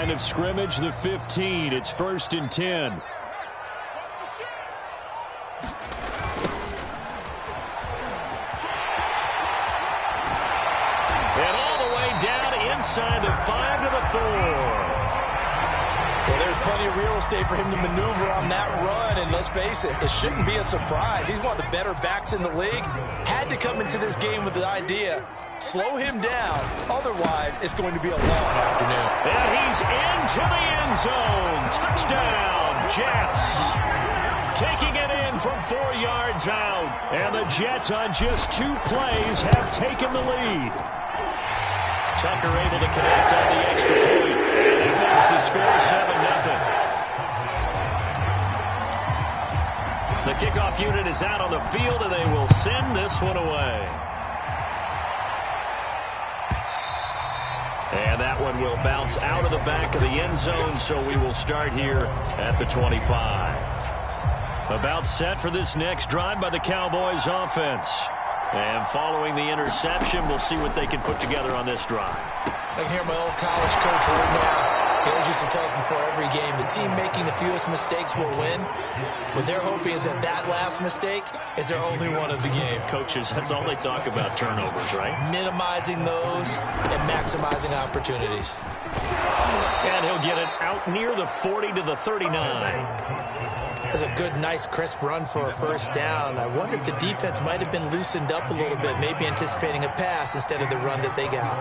Line of scrimmage, the 15. It's 1st and 10. And all the way down inside the 5 to the 4. Well, there's plenty of real estate for him to maneuver on that run, and let's face it, it shouldn't be a surprise. He's one of the better backs in the league. Had to come into this game with the idea, slow him down, otherwise it's going to be a long afternoon. And he's into the end zone. Touchdown, Jets. Taking it in from 4 yards out, and the Jets on just 2 plays have taken the lead. Tucker able to connect on the extra point. And it makes the score 7-0. The kickoff unit is out on the field, and they will send this one away. And that one will bounce out of the back of the end zone, so we will start here at the 25. About set for this next drive by the Cowboys offense. And following the interception, we'll see what they can put together on this drive. I can hear my old college coach right now. He always used to tell us before every game, the team making the fewest mistakes will win. What they're hoping is that that last mistake is their only one of the game. Coaches, that's all they talk about, turnovers, right? Minimizing those and maximizing opportunities. And he'll get it out near the 40 to the 39. That's a good, nice, crisp run for a first down. I wonder if the defense might have been loosened up a little bit, maybe anticipating a pass instead of the run that they got.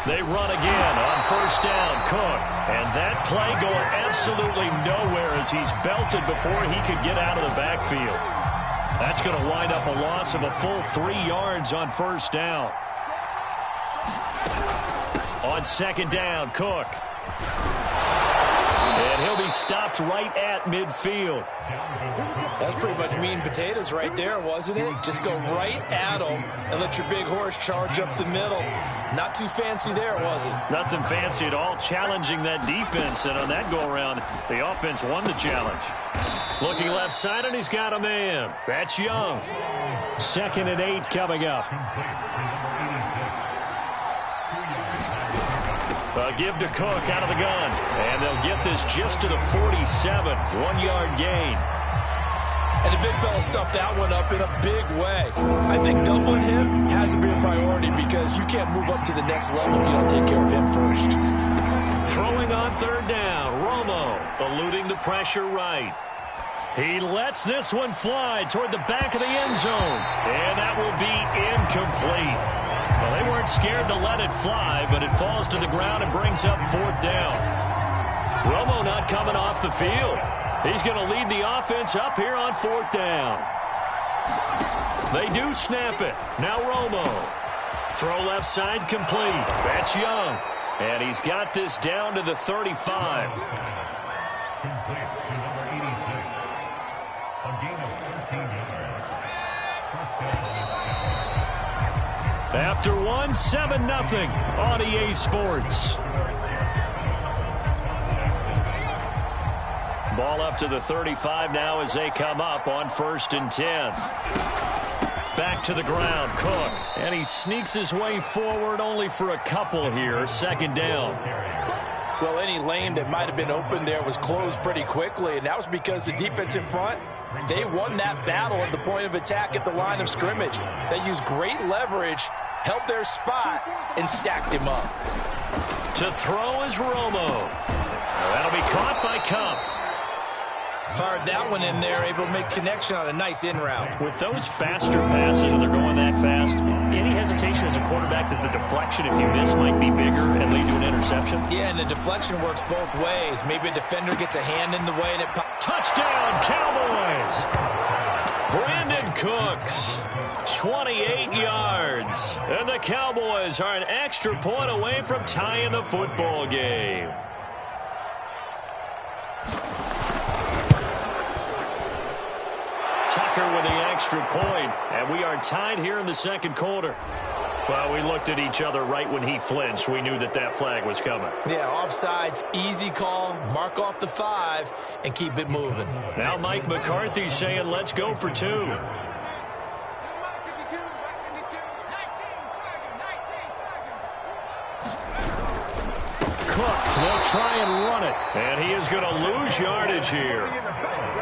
They run again on first down, Cook. And that play going absolutely nowhere as he's belted before he could get out of the backfield. That's going to wind up a loss of a full 3 yards on first down. On second down, Cook. And he'll be stopped right at midfield. That's pretty much meat and potatoes right there, wasn't it? Just go right at him and let your big horse charge up the middle. Not too fancy there, was it? Nothing fancy at all, challenging that defense. And on that go-around, the offense won the challenge. Looking left side, and he's got a man. That's Young. 2nd and 8 coming up. Give to Cook out of the gun. And they'll get this just to the 47. 1-yard gain. And the big fella stuffed that one up in a big way. I think doubling him has to be a priority because you can't move up to the next level if you don't take care of him first. Throwing on third down. Romo eluding the pressure right. He lets this one fly toward the back of the end zone. And that will be incomplete. Well, they weren't scared to let it fly, but it falls to the ground and brings up 4th down. Romo not coming off the field. He's going to lead the offense up here on 4th down. They do snap it. Now Romo. Throw left side complete. That's Young. And he's got this down to the 35. After one, 7-0 on EA Sports. Ball up to the 35 now as they come up on 1st and 10. Back to the ground, Cook. And he sneaks his way forward only for a couple here. 2nd down. Well, any lane that might have been open there was closed pretty quickly, and that was because the defense in front, they won that battle at the point of attack at the line of scrimmage. They used great leverage, held their spot, and stacked him up. To throw is Romo. That'll be caught by Kupp. Fired that one in there, able to make connection on a nice in route. With those faster passes and they're going that fast, any hesitation as a quarterback that the deflection, if you miss, might be bigger and lead to an interception? Yeah, and the deflection works both ways. Maybe a defender gets a hand in the way and it pops. Touchdown, Cowboys! Brandon Cooks, 28 yards. And the Cowboys are an extra point away from tying the football game. With the extra point, and we are tied here in the 2nd quarter. Well, we looked at each other right when he flinched. We knew that that flag was coming. Yeah, offsides, easy call, mark off the 5, and keep it moving. Now Mike McCarthy saying, let's go for 2. They'll try and run it. And he is going to lose yardage here.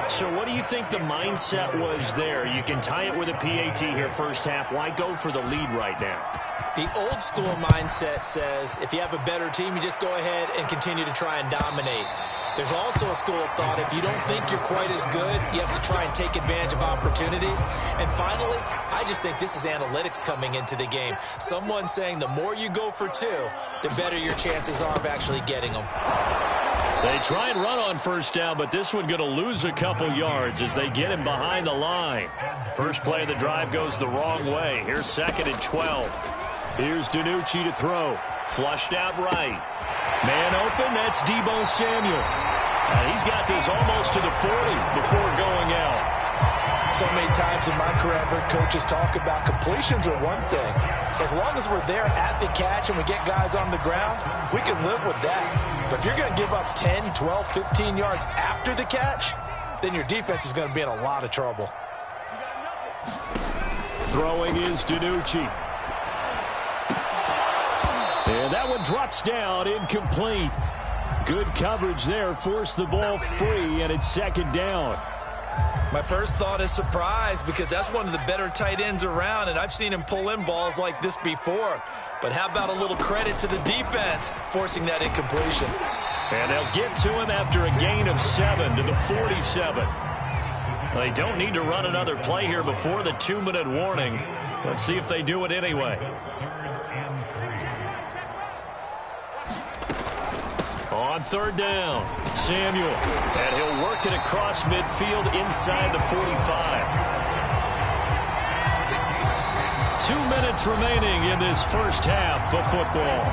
So what do you think the mindset was there? You can tie it with a PAT here first half. Why go for the lead right now? The old school mindset says if you have a better team, you just go ahead and continue to try and dominate. There's also a school of thought, if you don't think you're quite as good, you have to try and take advantage of opportunities. And finally, I just think this is analytics coming into the game. Someone saying the more you go for two, the better your chances are of actually getting them. They try and run on first down, but this one going to lose a couple yards as they get him behind the line. First play of the drive goes the wrong way. Here's 2nd and 12. Here's DiNucci to throw. Flushed out right. Man open, that's Deebo Samuel. He's got this almost to the 40 before going out. So many times in my career, I've heard coaches talk about completions are one thing. As long as we're there at the catch and we get guys on the ground, we can live with that. But if you're going to give up 10, 12, 15 yards after the catch, then your defense is going to be in a lot of trouble. Throwing is DiNucci. And that one drops down, incomplete. Good coverage there, forced the ball free, and it's 2nd down. My first thought is surprise because that's one of the better tight ends around, and I've seen him pull in balls like this before. But how about a little credit to the defense forcing that incompletion? And they'll get to him after a gain of 7 to the 47. They don't need to run another play here before the 2-minute warning. Let's see if they do it anyway. On 3rd down, Samuel. And he'll work it across midfield inside the 45. 2 minutes remaining in this first half of football.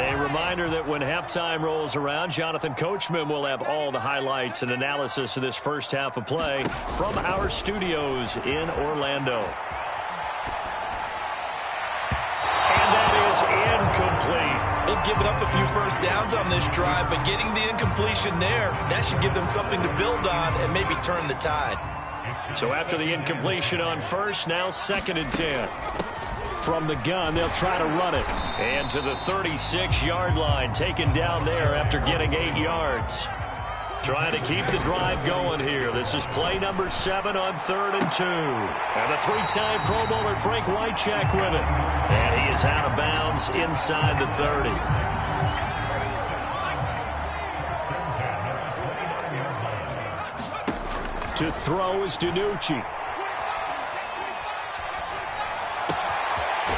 A reminder that when halftime rolls around, Jonathan Coachman will have all the highlights and analysis of this first half of play from our studios in Orlando. Incomplete. They've given up a few first downs on this drive, but getting the incompletion there, that should give them something to build on and maybe turn the tide. So after the incompletion on first, now 2nd and 10. From the gun, they'll try to run it. And to the 36-yard line, taken down there after getting 8 yards. Trying to keep the drive going here. This is play number 7 on 3rd and 2. And the 3-time Pro Bowler Frank Wycheck with it. And he is out of bounds inside the 30. To throw is DiNucci.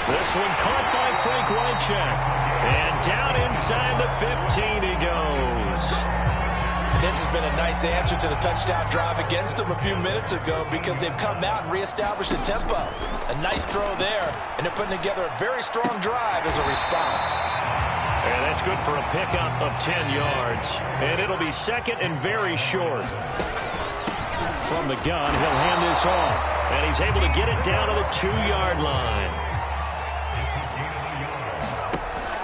This one caught by Frank Wycheck. And down inside the 15 he goes. This has been a nice answer to the touchdown drive against them a few minutes ago because they've come out and reestablished the tempo. A nice throw there, and they're putting together a very strong drive as a response. And that's good for a pickup of 10 yards. And it'll be 2nd and very short. From the gun, he'll hand this off. And he's able to get it down to the 2-yard line.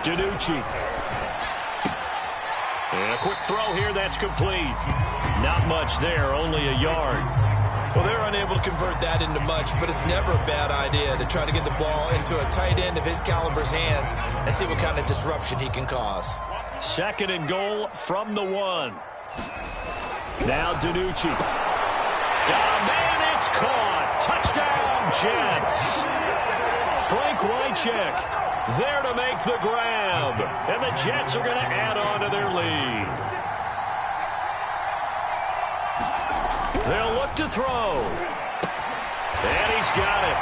DiNucci. And a quick throw here, that's complete. Not much there, only a yard. Well, they're unable to convert that into much, but it's never a bad idea to try to get the ball into a tight end of his caliber's hands and see what kind of disruption he can cause. 2nd and goal from the 1. Now DiNucci. Man, it's caught. Touchdown, Jets. Frank Wycheck there to make the grab. And the Jets are going to add on to their lead. They'll look to throw. And he's got it.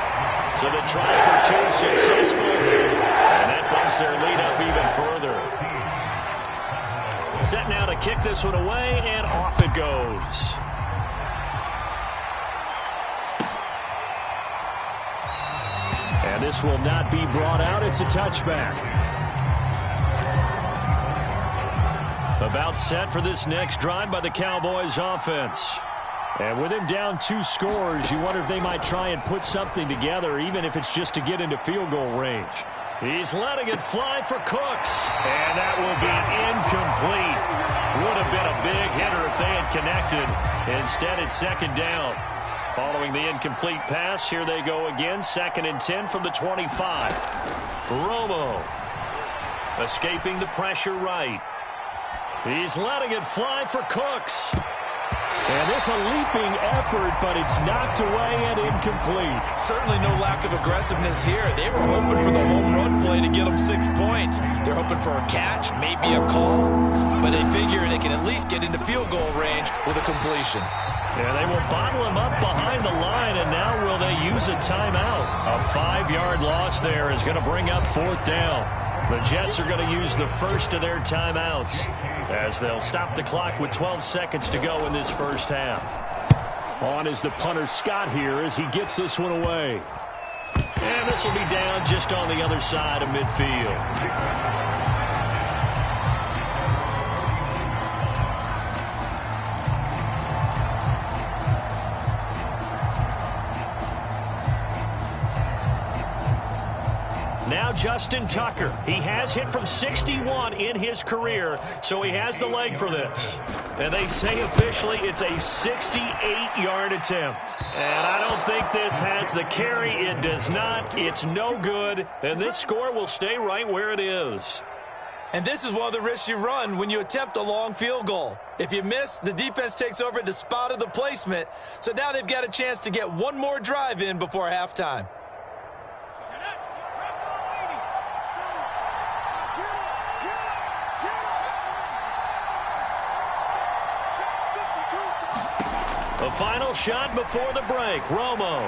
So the try for 2 successful. And that bumps their lead up even further. Set now to kick this one away, and off it goes. And this will not be brought out. It's a touchback. About set for this next drive by the Cowboys offense. And with him down 2 scores, you wonder if they might try and put something together, even if it's just to get into field goal range. He's letting it fly for Cooks. And that will be incomplete. Would have been a big hitter if they had connected. Instead, it's 2nd down. Following the incomplete pass, here they go again. 2nd and 10 from the 25. Romo escaping the pressure right. He's letting it fly for Cooks. And this a leaping effort, but it's knocked away and incomplete. Certainly no lack of aggressiveness here. They were hoping for the home run play to get them 6 points. They're hoping for a catch, maybe a call, but they figure they can at least get into field goal range with a completion. Yeah, they will bottle him up behind the line, and now will they use a timeout? A 5-yard loss there is going to bring up 4th down. The Jets are going to use the first of their timeouts as they'll stop the clock with 12 seconds to go in this first half. On is the punter Scott here as he gets this one away. And this will be down just on the other side of midfield. Now Justin Tucker. He has hit from 61 in his career, so he has the leg for this. And they say officially it's a 68-yard attempt. And I don't think this has the carry. It does not. It's no good. And this score will stay right where it is. And this is one of the risks you run when you attempt a long field goal. If you miss, the defense takes over at the spot of the placement. So now they've got a chance to get one more drive in before halftime. The final shot before the break, Romo.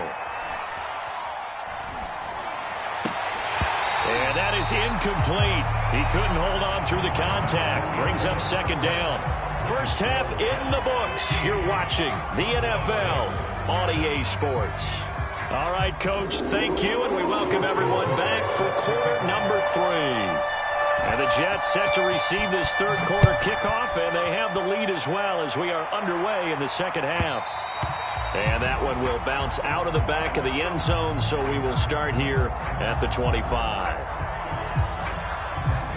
And that is incomplete. He couldn't hold on through the contact. Brings up 2nd down. First half in the books. You're watching the NFL on EA Sports. All right, Coach, thank you, and we welcome everyone back for quarter number 3. And the Jets set to receive this third quarter kickoff, and they have the lead as well as we are underway in the second half. And that one will bounce out of the back of the end zone, so we will start here at the 25.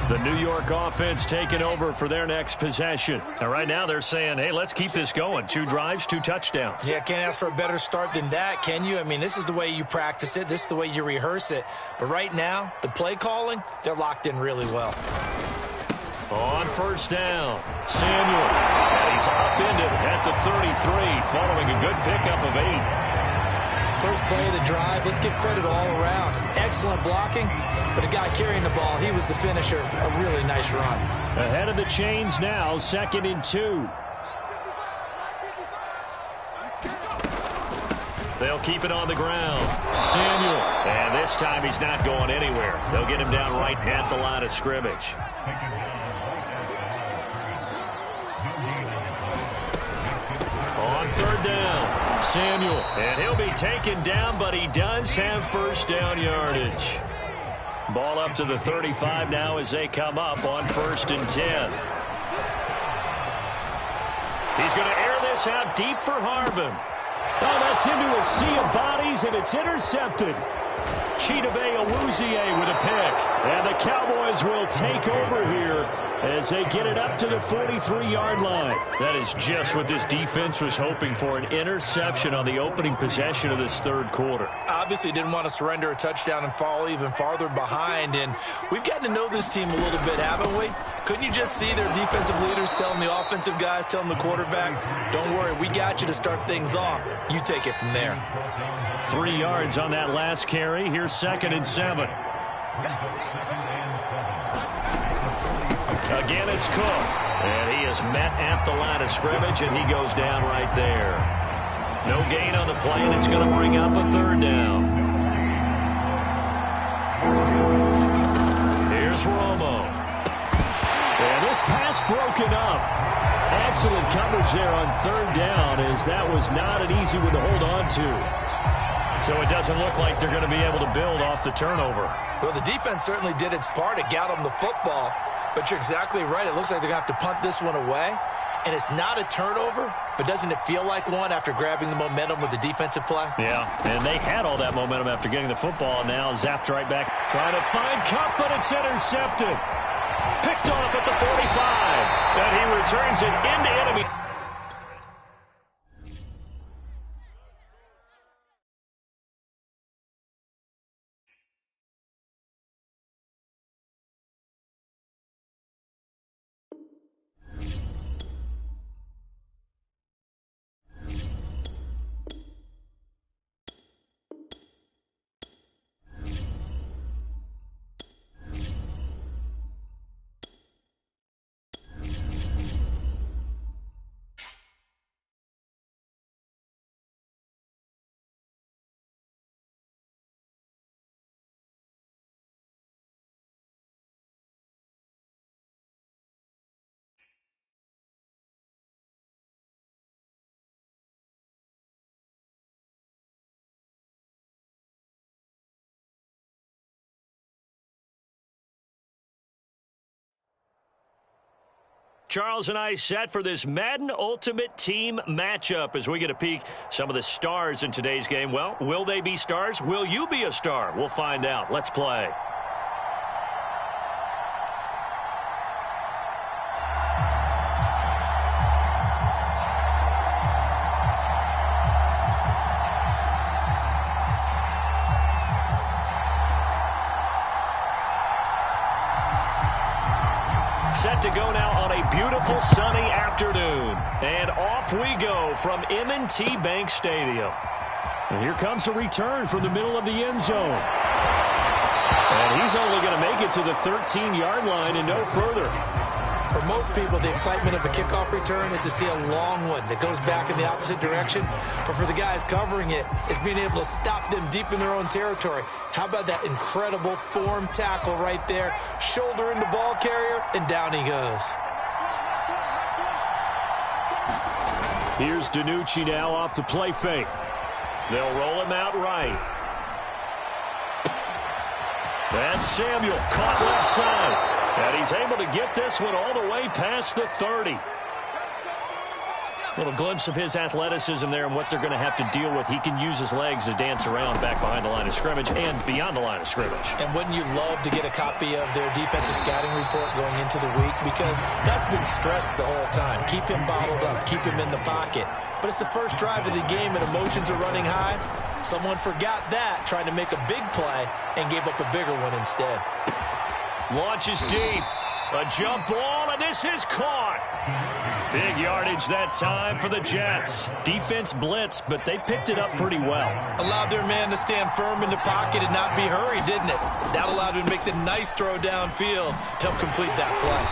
The New York offense taking over for their next possession. Now, right now they're saying, hey, let's keep this going. 2 drives, 2 touchdowns. Yeah, can't ask for a better start than that, can you? I mean, this is the way you practice it. This is the way you rehearse it. But right now, the play calling, they're locked in really well. On first down, Samuel. And he's upended at the 33 following a good pickup of 8. First play of the drive, let's give credit all around. Excellent blocking, but the guy carrying the ball, he was the finisher. A really nice run. Ahead of the chains now, 2nd and 2. They'll keep it on the ground. Samuel. And this time he's not going anywhere. They'll get him down right at the line of scrimmage. On 3rd down, Samuel. And he'll be taken down, but he does have first down yardage. Ball up to the 35 now as they come up on 1st and 10. He's going to air this out deep for Harbin. Oh, that's into a sea of bodies, and it's intercepted. Chidobe Awuzie with a pick. And the Cowboys will take over here as they get it up to the 43-yard line. That is just what this defense was hoping for, an interception on the opening possession of this third quarter. Obviously didn't want to surrender a touchdown and fall even farther behind, and we've gotten to know this team a little bit, haven't we? Couldn't you just see their defensive leaders telling the offensive guys, telling the quarterback, don't worry, we got you to start things off. You take it from there. 3 yards on that last carry. Here's 2nd and 7. Again, it's Cook. And he is met at the line of scrimmage, and he goes down right there. No gain on the play, and it's going to bring up a 3rd down. Here's Romo. And this pass broken up. Excellent coverage there on 3rd down, as that was not an easy one to hold on to. So it doesn't look like they're going to be able to build off the turnover. Well, the defense certainly did its part. It got them the football. But you're exactly right. It looks like they're going to have to punt this one away. And it's not a turnover, but doesn't it feel like one after grabbing the momentum with the defensive play? Yeah, and they had all that momentum after getting the football. Now zapped right back. Trying to find Kupp, but it's intercepted. Picked off at the 45. And he returns it into enemy. Charles and I set for this Madden Ultimate Team matchup as we get a peek some of the stars in today's game. Well, will they be stars? Will you be a star? We'll find out. Let's play. Set to go now on a beautiful sunny afternoon. And off we go from M&T Bank Stadium. And here comes a return from the middle of the end zone. And he's only going to make it to the 13-yard line and no further. For most people, the excitement of a kickoff return is to see a long one that goes back in the opposite direction. But for the guys covering it, it's being able to stop them deep in their own territory. How about that incredible form tackle right there? Shoulder in the ball carrier, and down he goes. Here's DiNucci now off the play fake. They'll roll him out right. That's Samuel caught left side. And he's able to get this one all the way past the 30. Little glimpse of his athleticism there and what they're going to have to deal with. He can use his legs to dance around back behind the line of scrimmage and beyond the line of scrimmage. And wouldn't you love to get a copy of their defensive scouting report going into the week? Because that's been stressed the whole time. Keep him bottled up. Keep him in the pocket. But it's the first drive of the game and emotions are running high. Someone forgot that, trying to make a big play, and gave up a bigger one instead. Launches deep. A jump ball, and this is caught. Big yardage that time for the Jets. Defense blitz, but they picked it up pretty well. Allowed their man to stand firm in the pocket and not be hurried, didn't it? That allowed him to make the nice throw downfield to help complete that play.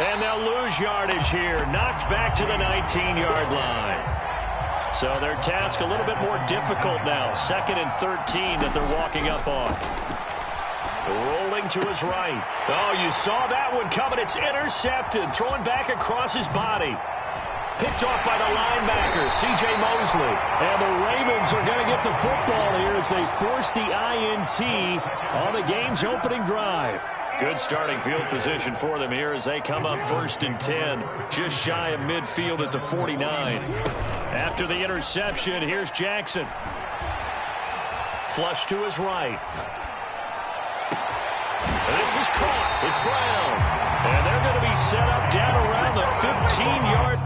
And they'll lose yardage here. Knocked back to the 19-yard line. So their task a little bit more difficult now. 2nd and 13 that they're walking up on. Rolling to his right. Oh, you saw that one coming. It's intercepted. Throwing back across his body. Picked off by the linebacker, C.J. Mosley. And the Ravens are going to get the football here as they force the INT on the game's opening drive. Good starting field position for them here as they come up 1st and 10. Just shy of midfield at the 49. After the interception, here's Jackson. Flush to his right. This is caught. It's Brown. And they're going to be set up down around the 15-yard.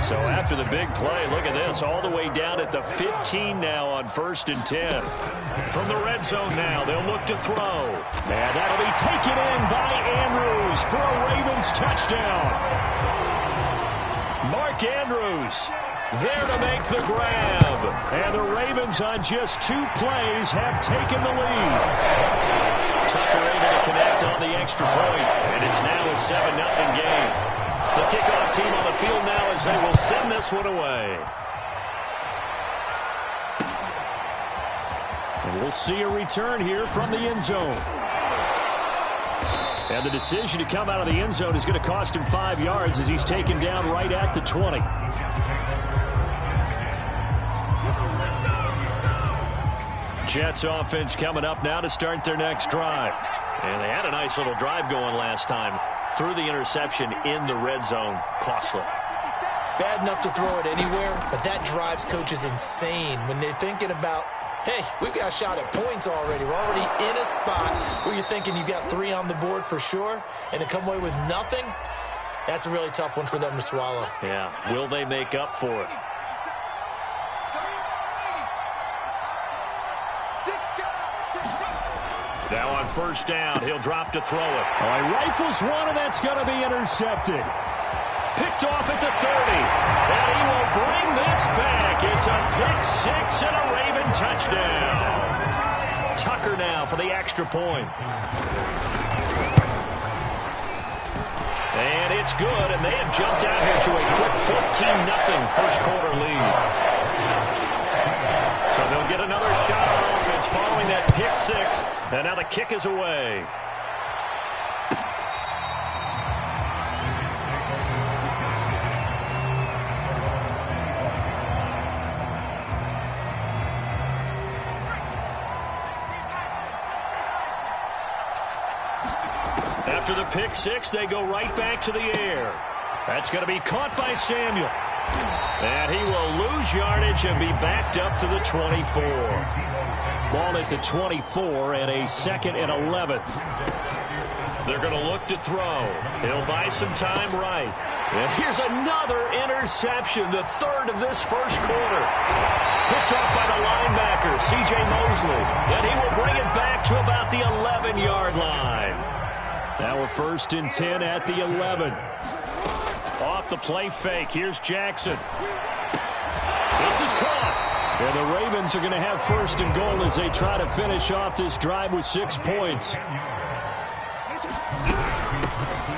So after the big play, look at this, all the way down at the 15 now on 1st and 10. From the red zone now, they'll look to throw. And that'll be taken in by Andrews for a Ravens touchdown. Mark Andrews there to make the grab. And the Ravens on just 2 plays have taken the lead. Tucker able to connect on the extra point, and it's now a 7-0 game. The kickoff team on the field now as they will send this one away. And we'll see a return here from the end zone. And the decision to come out of the end zone is going to cost him 5 yards as he's taken down right at the 20. Jets offense coming up now to start their next drive. And they had a nice little drive going last time. Through the interception in the red zone. Costly. Bad enough to throw it anywhere, but that drives coaches insane when they're thinking about, hey, we've got a shot at points already. We're already in a spot where you're thinking you got 3 on the board for sure, and to come away with nothing, that's a really tough one for them to swallow. Yeah, will they make up for it? Now on first down, he'll drop to throw it. Oh, he rifles one, and that's going to be intercepted. Picked off at the 30. And he will bring this back. It's a pick six and a Raven touchdown. Tucker now for the extra point. And it's good, and they have jumped out here to a quick 14-0 first quarter lead. So they'll get another shot on offense following that pick six. And now the kick is away. After the pick six, they go right back to the air. That's going to be caught by Samuel. And he will lose yardage and be backed up to the 24. Ball at the 24 and a 2nd and 11. They're going to look to throw. He'll buy some time right. And here's another interception, the third of this first quarter. Picked off by the linebacker, C.J. Mosley. And he will bring it back to about the 11-yard line. Now we're 1st and 10 at the 11. Off the play fake, here's Jackson. This is caught. And the Ravens are going to have 1st and goal as they try to finish off this drive with 6 points.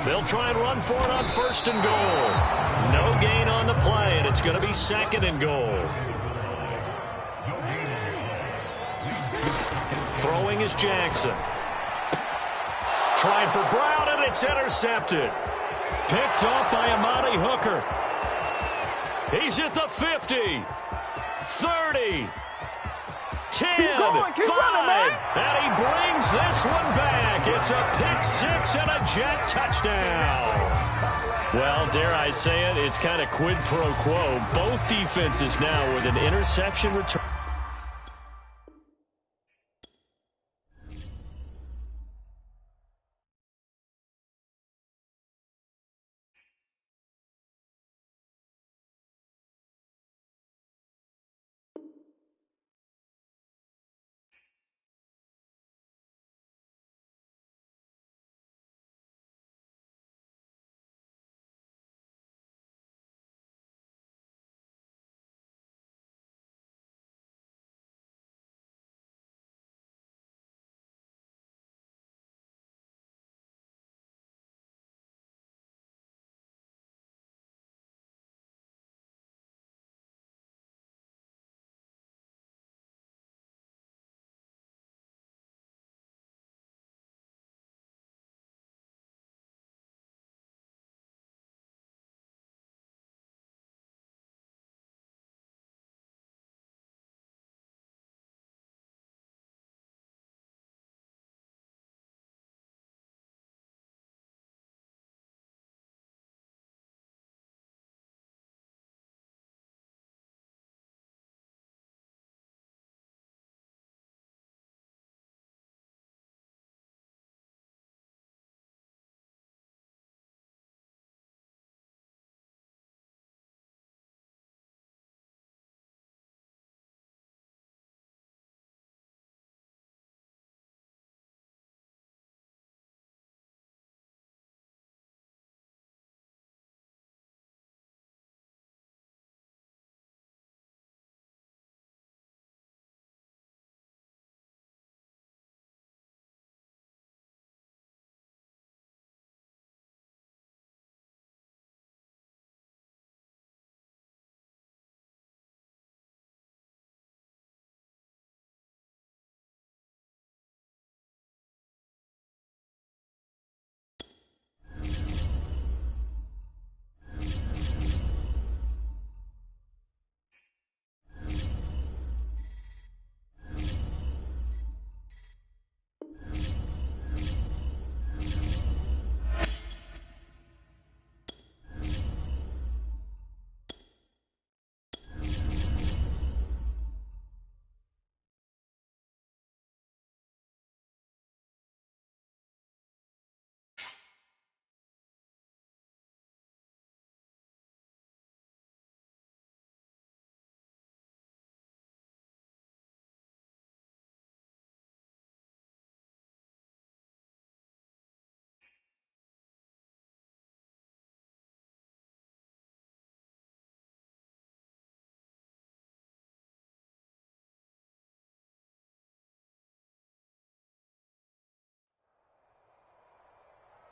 They'll try and run for it on 1st and goal. No gain on the play, and it's going to be 2nd and goal. Throwing is Jackson. Trying for Brown, and it's intercepted. Picked off by Amani Hooker. He's at the 50, 30, 10, keep 5, running, man. and he brings this one back. It's a pick six and a Jet touchdown. Well, dare I say it, it's kind of quid pro quo. Both defenses now with an interception return.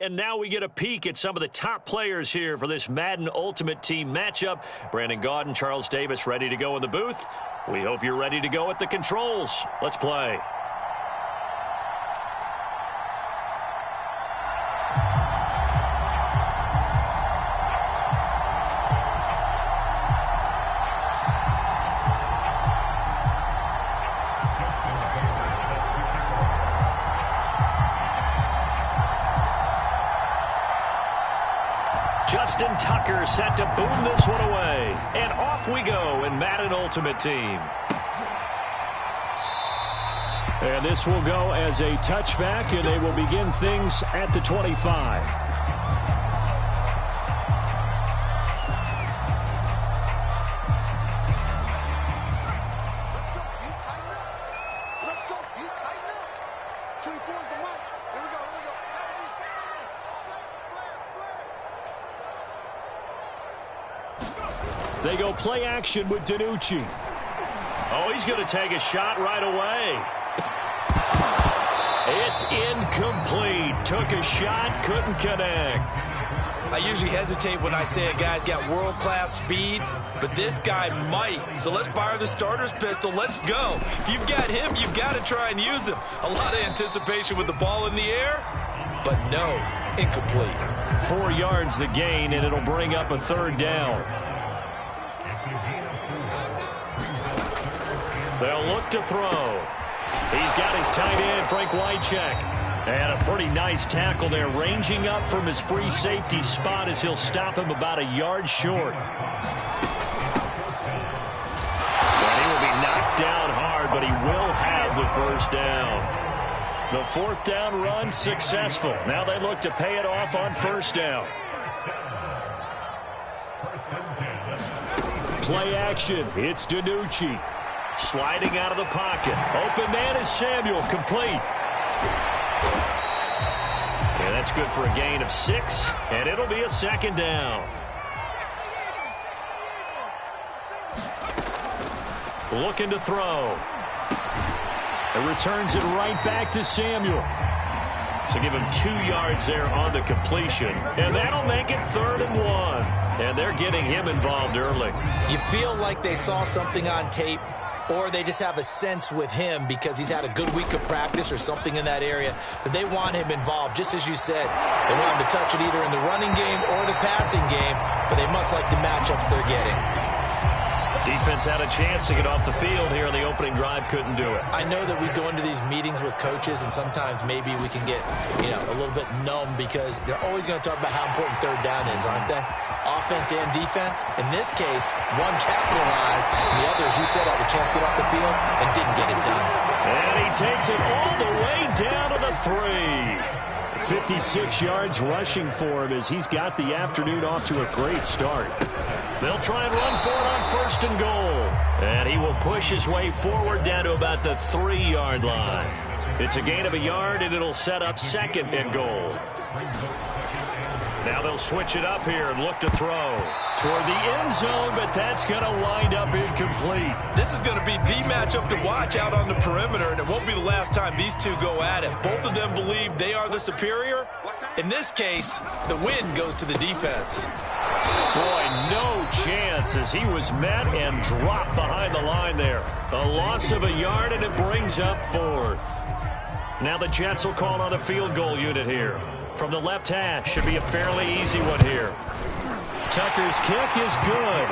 And now we get a peek at some of the top players here for this Madden Ultimate Team matchup. Brandon Gaudin, Charles Davis ready to go in the booth. We hope you're ready to go at the controls. Let's play. Justin Tucker set to boom this one away. And off we go in Madden Ultimate Team. And this will go as a touchback, and they will begin things at the 25. They go play action with DiNucci. Oh, he's going to take a shot right away. It's incomplete. Took a shot, couldn't connect. I usually hesitate when I say a guy's got world-class speed, but this guy might. So let's fire the starter's pistol. Let's go. If you've got him, you've got to try and use him. A lot of anticipation with the ball in the air, but no, incomplete. 4 yards the gain, and it'll bring up a third down. They'll look to throw. He's got his tight end, Frank Wycheck. And a pretty nice tackle there, ranging up from his free safety spot as he'll stop him about a yard short. And he will be knocked down hard, but he will have the first down. The 4th down run successful. Now they look to pay it off on first down. Play action. It's DiNucci. Sliding out of the pocket. Open man is Samuel. Complete. Yeah, that's good for a gain of 6, and it'll be a second down. Looking to throw. It returns it right back to Samuel. So give him 2 yards there on the completion, and that'll make it 3rd and 1. And they're getting him involved early. You feel like they saw something on tape, or they just have a sense with him because he's had a good week of practice or something in that area that they want him involved. Just as you said, they want him to touch it either in the running game or the passing game, but they must like the matchups they're getting. Defense had a chance to get off the field here on the opening drive, couldn't do it. I know that we go into these meetings with coaches, and sometimes maybe we can get, a little bit numb because they're always going to talk about how important 3rd down is, aren't they? Offense and defense. In this case, one capitalized, and the other, as you said, had a chance to get off the field and didn't get it done. And he takes it all the way down to the 3. 56 yards rushing for him as he's got the afternoon off to a great start. They'll try and run for it on 1st and goal. And he will push his way forward down to about the 3-yard line. It's a gain of a yard, and it'll set up 2nd and goal. Now they'll switch it up here and look to throw toward the end zone, but that's going to wind up incomplete. This is going to be the matchup to watch out on the perimeter, and it won't be the last time these two go at it. Both of them believe they are the superior. In this case, the win goes to the defense. Boy, no chance as he was met and dropped behind the line there. A loss of a yard, and it brings up 4th. Now the Jets will call on the field goal unit here. From the left hash, should be a fairly easy one here. Tucker's kick is good.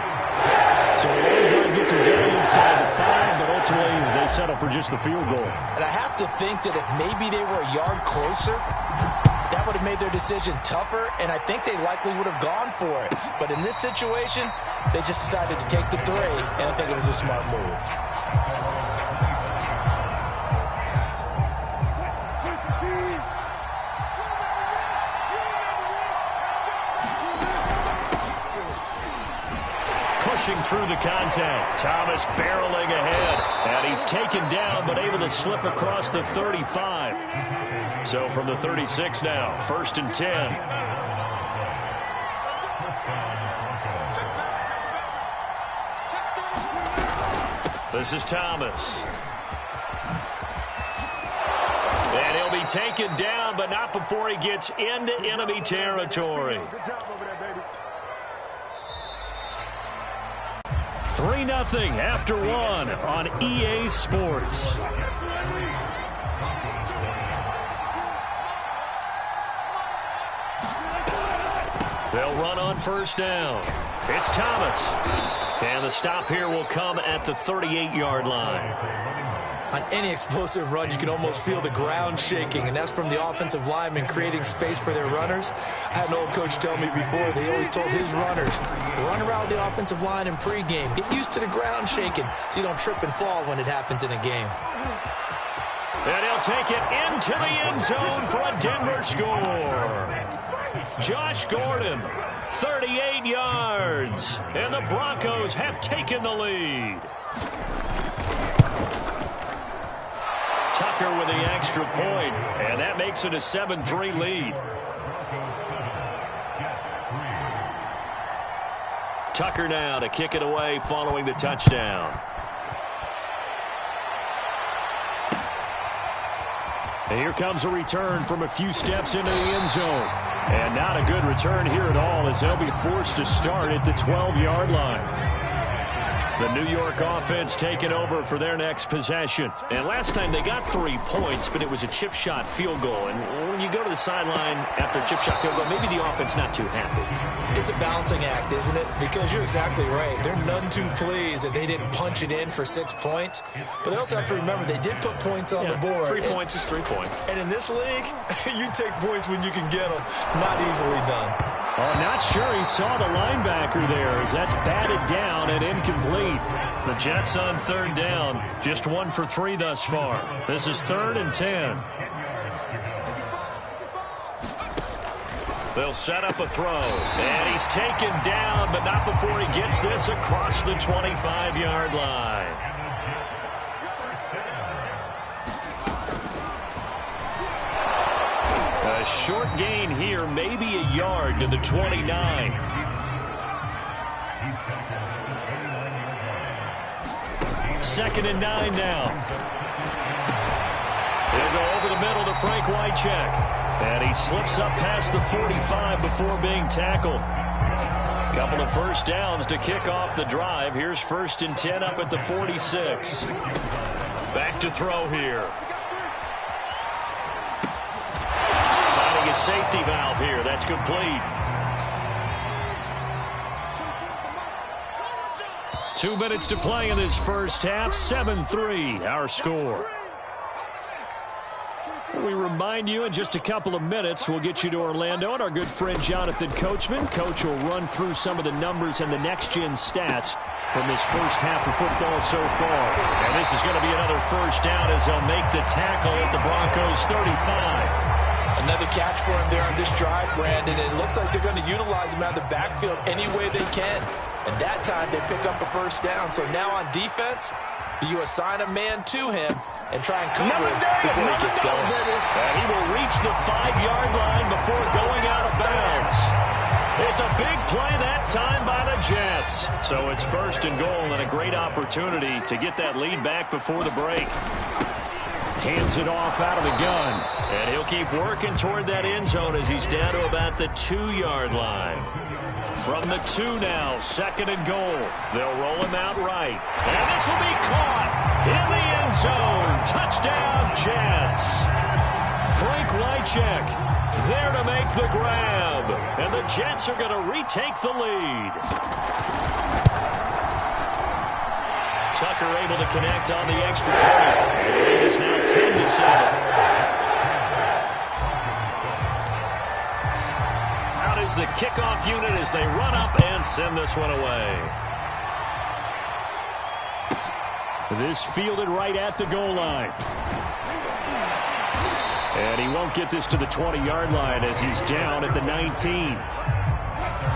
So the long guard gets him down inside the 5, but ultimately they settle for just the field goal. And I have to think that if maybe they were a yard closer, that would have made their decision tougher, and I think they likely would have gone for it. But in this situation, they just decided to take the 3, and I think it was a smart move. Pushing through the contact. Thomas barreling ahead. And he's taken down, but able to slip across the 35. So from the 36 now, 1st and 10. This is Thomas. And he'll He'll be taken down, but not before he gets into enemy territory. 3-0 after one on EA Sports. They'll run on first down. It's Thomas. And the stop here will come at the 38-yard line. On any explosive run, you can almost feel the ground shaking, and that's from the offensive linemen creating space for their runners. I had an old coach tell me before, they always told his runners, run around the offensive line in pregame. Get used to the ground shaking so you don't trip and fall when it happens in a game. And he'll take it into the end zone for a Denver score. Josh Gordon, 38 yards, and the Broncos have taken the lead. Tucker with the extra point, and that makes it a 7-3 lead. Tucker now to kick it away following the touchdown. And here comes a return from a few steps into the end zone. And not a good return here at all, as they'll be forced to start at the 12-yard line. The New York offense taking over for their next possession. And last time they got 3 points, but it was a chip shot field goal. And when you go to the sideline after a chip shot field goal, maybe the offense not too happy. It's a balancing act, isn't it? Because you're exactly right. They're none too pleased that they didn't punch it in for 6 points. But they also have to remember they did put points on the board. 3 points is 3 points. And in this league, you take points when you can get them. Not easily done. I'm not sure he saw the linebacker there, as that's batted down and incomplete. The Jets on third down, just 1 for 3 thus far. This is 3rd and 10. They'll set up a throw, and he's taken down, but not before he gets this across the 25-yard line. A short gain here, maybe a yard to the 29. Second and 9 now. He'll go over the middle to Frank Wycheck. And he slips up past the 45 before being tackled. Couple of first downs to kick off the drive. Here's 1st and 10 up at the 46. Back to throw here. Finding a safety valve here. That's complete. 2 minutes to play in this first half. 7-3 our score. We remind you in just a couple of minutes we'll get you to Orlando and our good friend Jonathan Coachman. Coach will run through some of the numbers and the next-gen stats from this first half of football so far. And this is going to be another first down as they'll make the tackle at the Broncos 35. Another catch for him there on this drive, Brandon. And it looks like they're going to utilize him out of the backfield any way they can. And that time they pick up a first down. So now on defense, you assign a man to him and try and cover him before he gets going. And he will reach the 5-yard line before going out of bounds. It's a big play that time by the Jets. So it's 1st and goal and a great opportunity to get that lead back before the break. Hands it off out of the gun. And he'll keep working toward that end zone as he's down to about the 2-yard line. From the 2 now, 2nd and goal. They'll roll him out right. And this will be caught in the end zone. Touchdown, Jets. Frank Wycheck there to make the grab. And the Jets are going to retake the lead. Tucker able to connect on the extra point. And the lead is now 10-7. Is the kickoff unit as they run up and send this one away. This fielded right at the goal line. And he won't get this to the 20-yard line as he's down at the 19.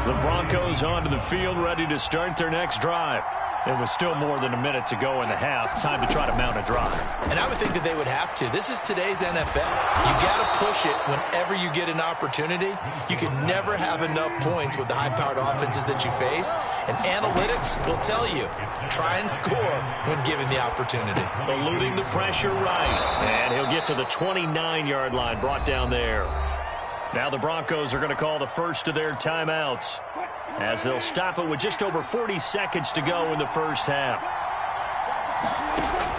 The Broncos onto the field ready to start their next drive. It was still more than a minute to go in the half. Time to try to mount a drive. And I would think that they would have to. This is today's NFL. You got to push it whenever you get an opportunity. You can never have enough points with the high-powered offenses that you face. And analytics will tell you, try and score when given the opportunity. Eluding the pressure right. And he'll get to the 29-yard line, brought down there. Now the Broncos are going to call the first of their timeouts, as they'll stop it with just over 40 seconds to go in the first half.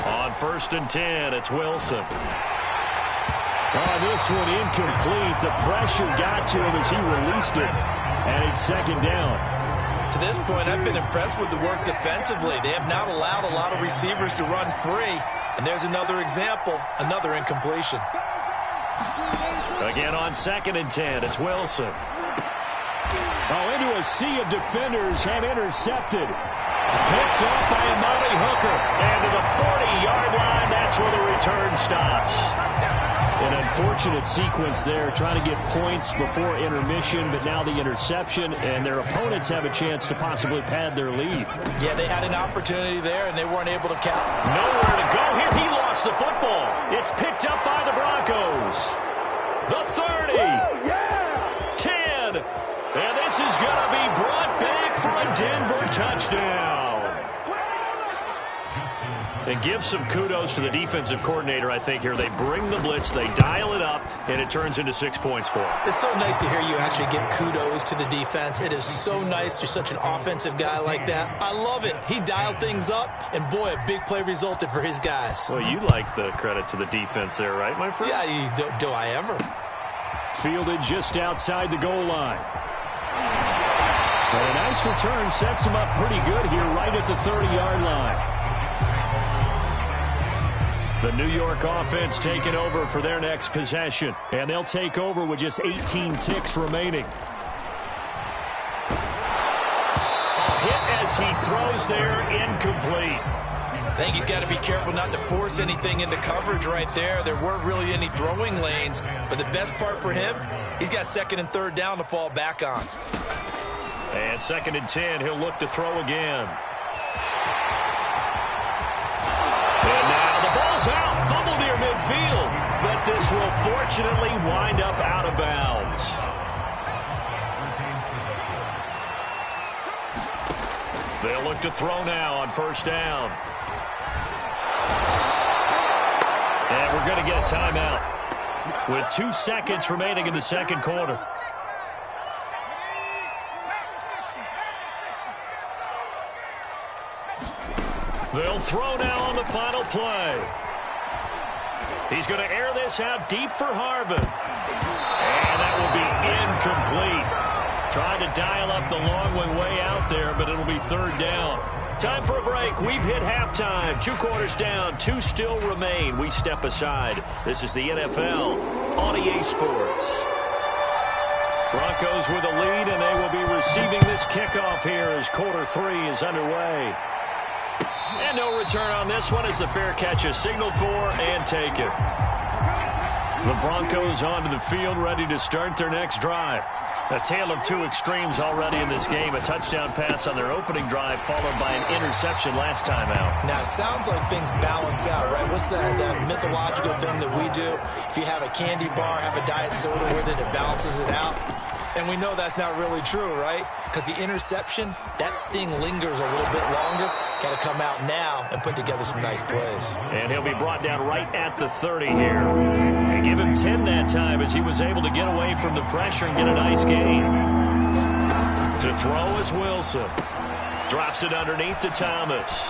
On 1st and 10, it's Wilson. Oh, this one incomplete. The pressure got to him as he released it, and it's 2nd down. To this point, I've been impressed with the work defensively. They have not allowed a lot of receivers to run free, and there's another example, another incompletion. Again on 2nd and 10, it's Wilson. Oh, into a sea of defenders and intercepted. Picked off by Amari Hooker. And to the 40-yard line, that's where the return stops. An unfortunate sequence there, trying to get points before intermission, but now the interception, and their opponents have a chance to possibly pad their lead. Yeah, they had an opportunity there, and they weren't able to count. Nowhere to go here. He lost the football. It's picked up by the Broncos. The 30. 10. And this is going to be brought back for a Denver touchdown. And give some kudos to the defensive coordinator, I think, here. They bring the blitz, they dial it up, and it turns into 6 points for them. It's so nice to hear you actually give kudos to the defense. It is so nice you're such an offensive guy like that. I love it. He dialed things up, and boy, a big play resulted for his guys. Well, you like the credit to the defense there, right, my friend? Yeah, do I ever? Fielded just outside the goal line. But a nice return sets him up pretty good here right at the 30-yard line. The New York offense taking over for their next possession. And they'll take over with just 18 ticks remaining. A hit as he throws there, incomplete. I think he's got to be careful not to force anything into coverage right there. There weren't really any throwing lanes. But the best part for him, he's got 2nd and 3rd down to fall back on. And 2nd and 10, he'll look to throw again. And now the ball's out. Fumble near midfield. But this will fortunately wind up out of bounds. They'll look to throw now on 1st down. And we're going to get a timeout with 2 seconds remaining in the 2nd quarter. They'll throw now on the final play. He's going to air this out deep for Harvin. And that will be incomplete. Trying to dial up the long one way out there, but it'll be 3rd down. Time for a break. We've hit halftime. 2 quarters down. 2 still remain. We step aside. This is the NFL on EA Sports. Broncos with a lead, and they will be receiving this kickoff here as quarter 3 is underway. And no return on this one as the fair catch is signaled for and taken. The Broncos onto the field, ready to start their next drive. A tale of 2 extremes already in this game. A touchdown pass on their opening drive, followed by an interception last time out. Now, it sounds like things balance out, right? What's that mythological thing that we do? If you have a candy bar, have a diet soda with it, it balances it out. And we know that's not really true, right? Because the interception, that sting lingers a little bit longer. Got to come out now and put together some nice plays. And he'll be brought down right at the 30 here. And give him 10 that time as he was able to get away from the pressure and get a nice gain. To throw is Wilson. Drops it underneath to Thomas.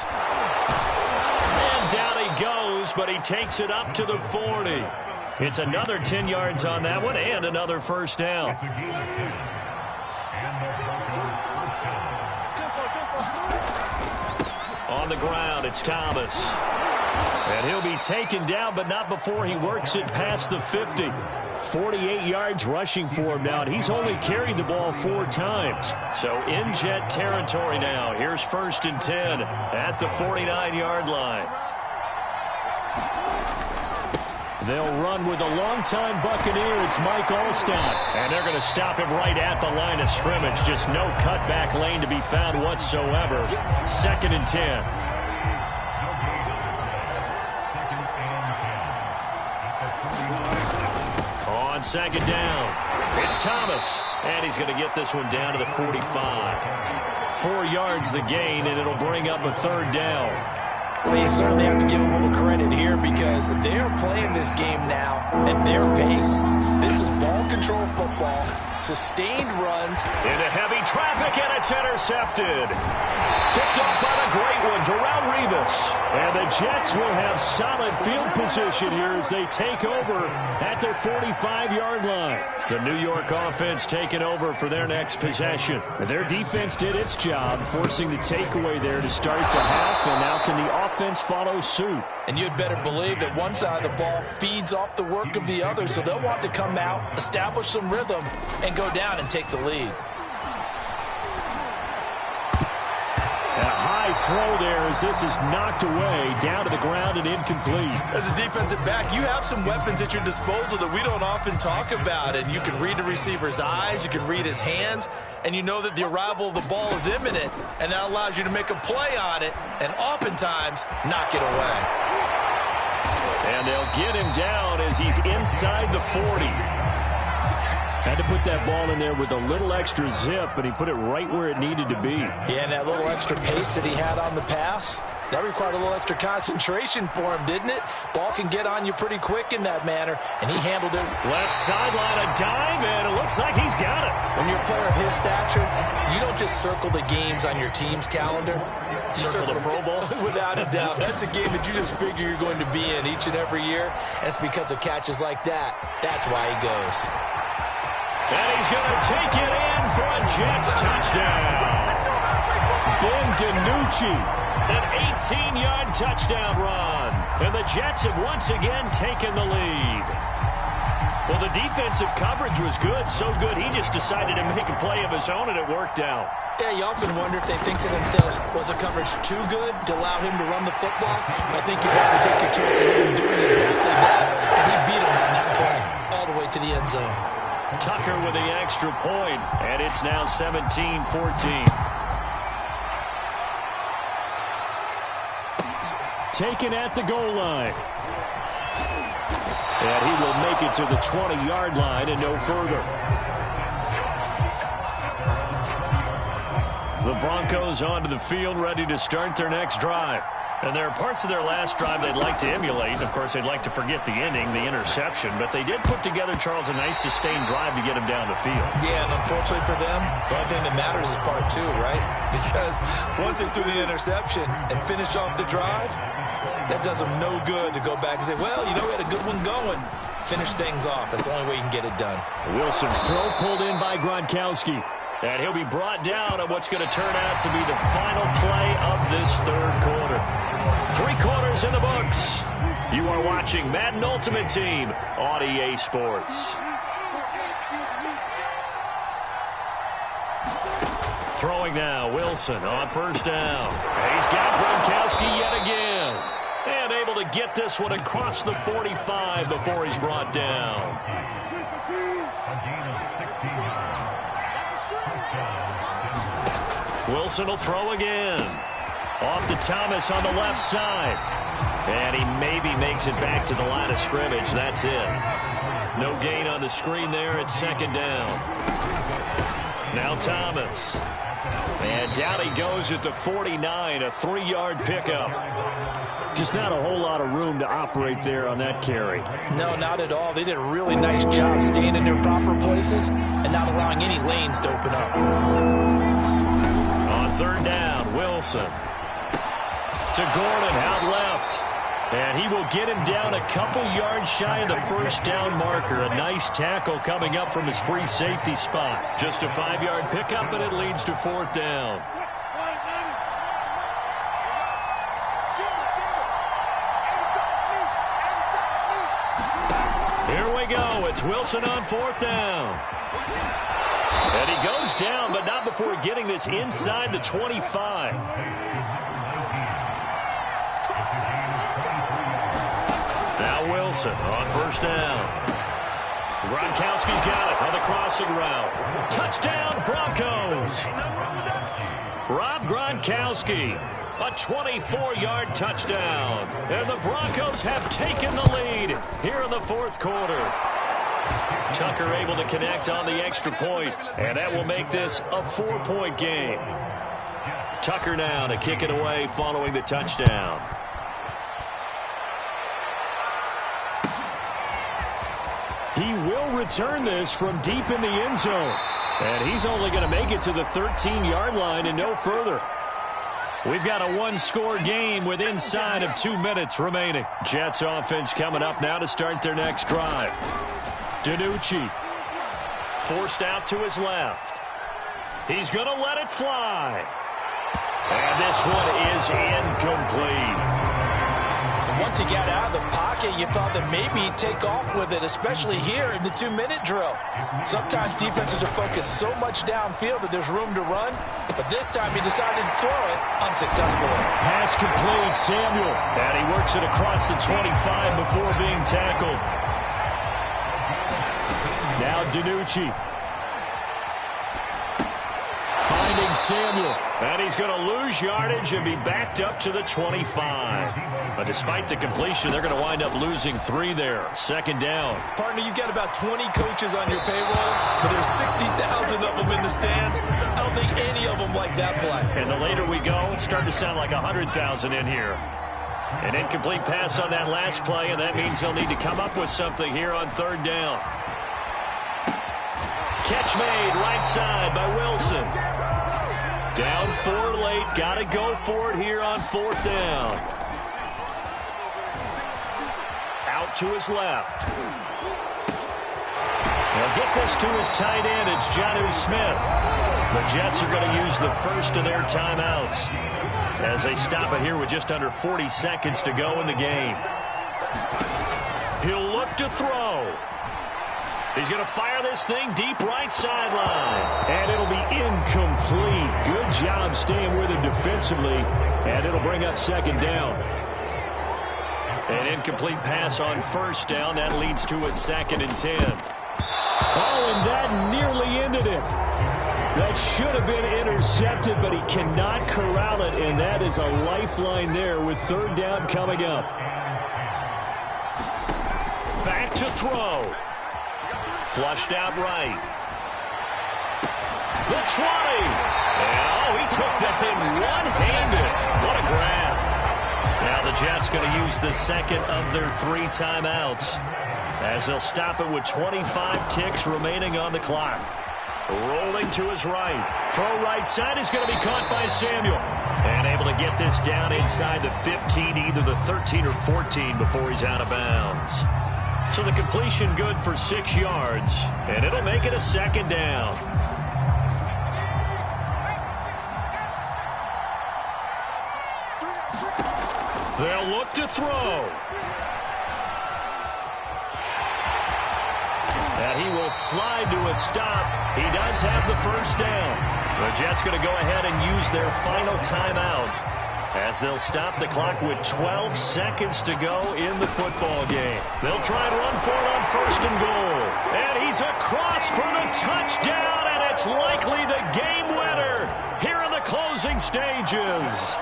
And down he goes, but he takes it up to the 40. It's another 10 yards on that one and another 1st down. On the ground, it's Thomas. And he'll be taken down, but not before he works it past the 50. 48 yards rushing for him now, and he's only carried the ball 4 times. So in Jet territory now. Here's 1st and 10 at the 49-yard line. They'll run with a longtime Buccaneer. It's Mike Alstott. And they're going to stop him right at the line of scrimmage. Just no cutback lane to be found whatsoever. 2nd and 10. On 2nd down, it's Thomas. And he's going to get this one down to the 45. 4 yards the gain, and it'll bring up a 3rd down. Well, you certainly have to give a little credit here because they're playing this game now at their pace. This is ball control football, sustained runs. Into heavy traffic, and it's intercepted. Picked off by the great one, Darrelle Revis. And the Jets will have solid field position here as they take over at their 45-yard line. The New York offense taking over for their next possession. Their defense did its job, forcing the takeaway there to start the half, and now can the offense follow suit? And you'd better believe that one side of the ball feeds off the work of the other, so they'll want to come out, establish some rhythm, and go down and take the lead. A high throw there as this is knocked away, down to the ground and incomplete. As a defensive back, you have some weapons at your disposal that we don't often talk about. And you can read the receiver's eyes, you can read his hands, and you know that the arrival of the ball is imminent, and that allows you to make a play on it and oftentimes knock it away. And they'll get him down as he's inside the 40. Had to put that ball in there with a little extra zip, but he put it right where it needed to be. Yeah, and that little extra pace that he had on the pass, that required a little extra concentration for him, didn't it? Ball can get on you pretty quick in that manner, and he handled it. Left sideline, a dive, and it looks like he's got it. When you're a player of his stature, you don't just circle the games on your team's calendar. You circle the Pro Bowl? Without a doubt. That's a game that you just figure you're going to be in each and every year. And it's because of catches like that. That's why he goes. And he's going to take it in for a Jets touchdown. Ben DiNucci. An 18-yard touchdown run. And the Jets have once again taken the lead. Well, the defensive coverage was good, so good he just decided to make a play of his own, and it worked out. Yeah, you often wonder if they think to themselves, was the coverage too good to allow him to run the football? I think you have to take your chances with him doing exactly that, and he beat him on that play all the way to the end zone. Tucker with the extra point, and it's now 17-14. Taken at the goal line. And he will make it to the 20-yard line and no further. The Broncos onto the field, ready to start their next drive. And there are parts of their last drive they'd like to emulate. Of course, they'd like to forget the ending, the interception. But they did put together, Charles, a nice sustained drive to get him down the field. Yeah, and unfortunately for them, the only thing that matters is part 2, right? Because once they threw the interception and finished off the drive, that does them no good to go back and say, well, you know, we had a good one going. Finish things off. That's the only way you can get it done. Wilson's throw pulled in by Gronkowski. And he'll be brought down on what's going to turn out to be the final play of this third quarter. 3 quarters in the books. You are watching Madden Ultimate Team on EA Sports. Throwing now, Wilson on first down. And he's got Gronkowski yet again. And able to get this one across the 45 before he's brought down. Wilson will throw again. Off to Thomas on the left side. And he maybe makes it back to the line of scrimmage. That's it. No gain on the screen there at 2nd down. Now Thomas. And down he goes at the 49, a 3-yard pickup. Just not a whole lot of room to operate there on that carry. No, not at all. They did a really nice job staying in their proper places and not allowing any lanes to open up. On 3rd down, Wilson to Gordon out left. And he will get him down a couple yards shy of the first down marker. A nice tackle coming up from his free safety spot. Just a 5-yard pickup, and it leads to 4th down. Here we go. It's Wilson on 4th down. And he goes down, but not before getting this inside the 25. Now Wilson on first down. Gronkowski's got it on the crossing route. Touchdown, Broncos. Rob Gronkowski, a 24-yard touchdown. And the Broncos have taken the lead here in the fourth quarter. Tucker able to connect on the extra point, and that will make this a 4-point game. Tucker now to kick it away following the touchdown. He will return this from deep in the end zone. And he's only going to make it to the 13-yard line and no further. We've got a one-score game with inside of 2 minutes remaining. Jets offense coming up now to start their next drive. DiNucci. Forced out to his left. He's going to let it fly. And this one is incomplete. Once he got out of the pocket, you thought that maybe he'd take off with it, especially here in the 2-minute drill. Sometimes defenses are focused so much downfield that there's room to run, but this time he decided to throw it unsuccessfully. Pass complete, Samuel. And he works it across the 25 before being tackled. Now DiNucci. Finding Samuel. And he's going to lose yardage and be backed up to the 25. But despite the completion, they're going to wind up losing 3 there. Second down. Partner, you've got about 20 coaches on your payroll, but there's 60,000 of them in the stands. I don't think any of them like that play. And the later we go, it's starting to sound like 100,000 in here. An incomplete pass on that last play, and that means they'll need to come up with something here on third down. Catch made right side by Wilson. Down 4 late. Got to go for it here on fourth down. Out to his left. They'll get this to his tight end. It's Jonnu Smith. The Jets are going to use the first of their timeouts as they stop it here with just under 40 seconds to go in the game. He'll look to throw. He's going to fire this thing deep right sideline. And it'll be incomplete. Good job staying with him defensively. And it'll bring up second down. An incomplete pass on first down. That leads to a 2nd and 10. Oh, and that nearly ended it. That should have been intercepted, but he cannot corral it. And that is a lifeline there with third down coming up. Back to throw. Flushed out right. The 20. Oh, he took that thing one-handed. What a grab. Now the Jets going to use the second of their 3 timeouts as they'll stop it with 25 ticks remaining on the clock. Rolling to his right. Throw right side is going to be caught by Samuel. And able to get this down inside the 15, either the 13 or 14 before he's out of bounds. So the completion good for 6 yards, and it'll make it a second down. They'll look to throw. And he will slide to a stop. He does have the first down. The Jets going to go ahead and use their final timeout as they'll stop the clock with 12 seconds to go in the football game. They'll try and run for it on first and goal. And he's across for the touchdown, and it's likely the game winner here in the closing stages.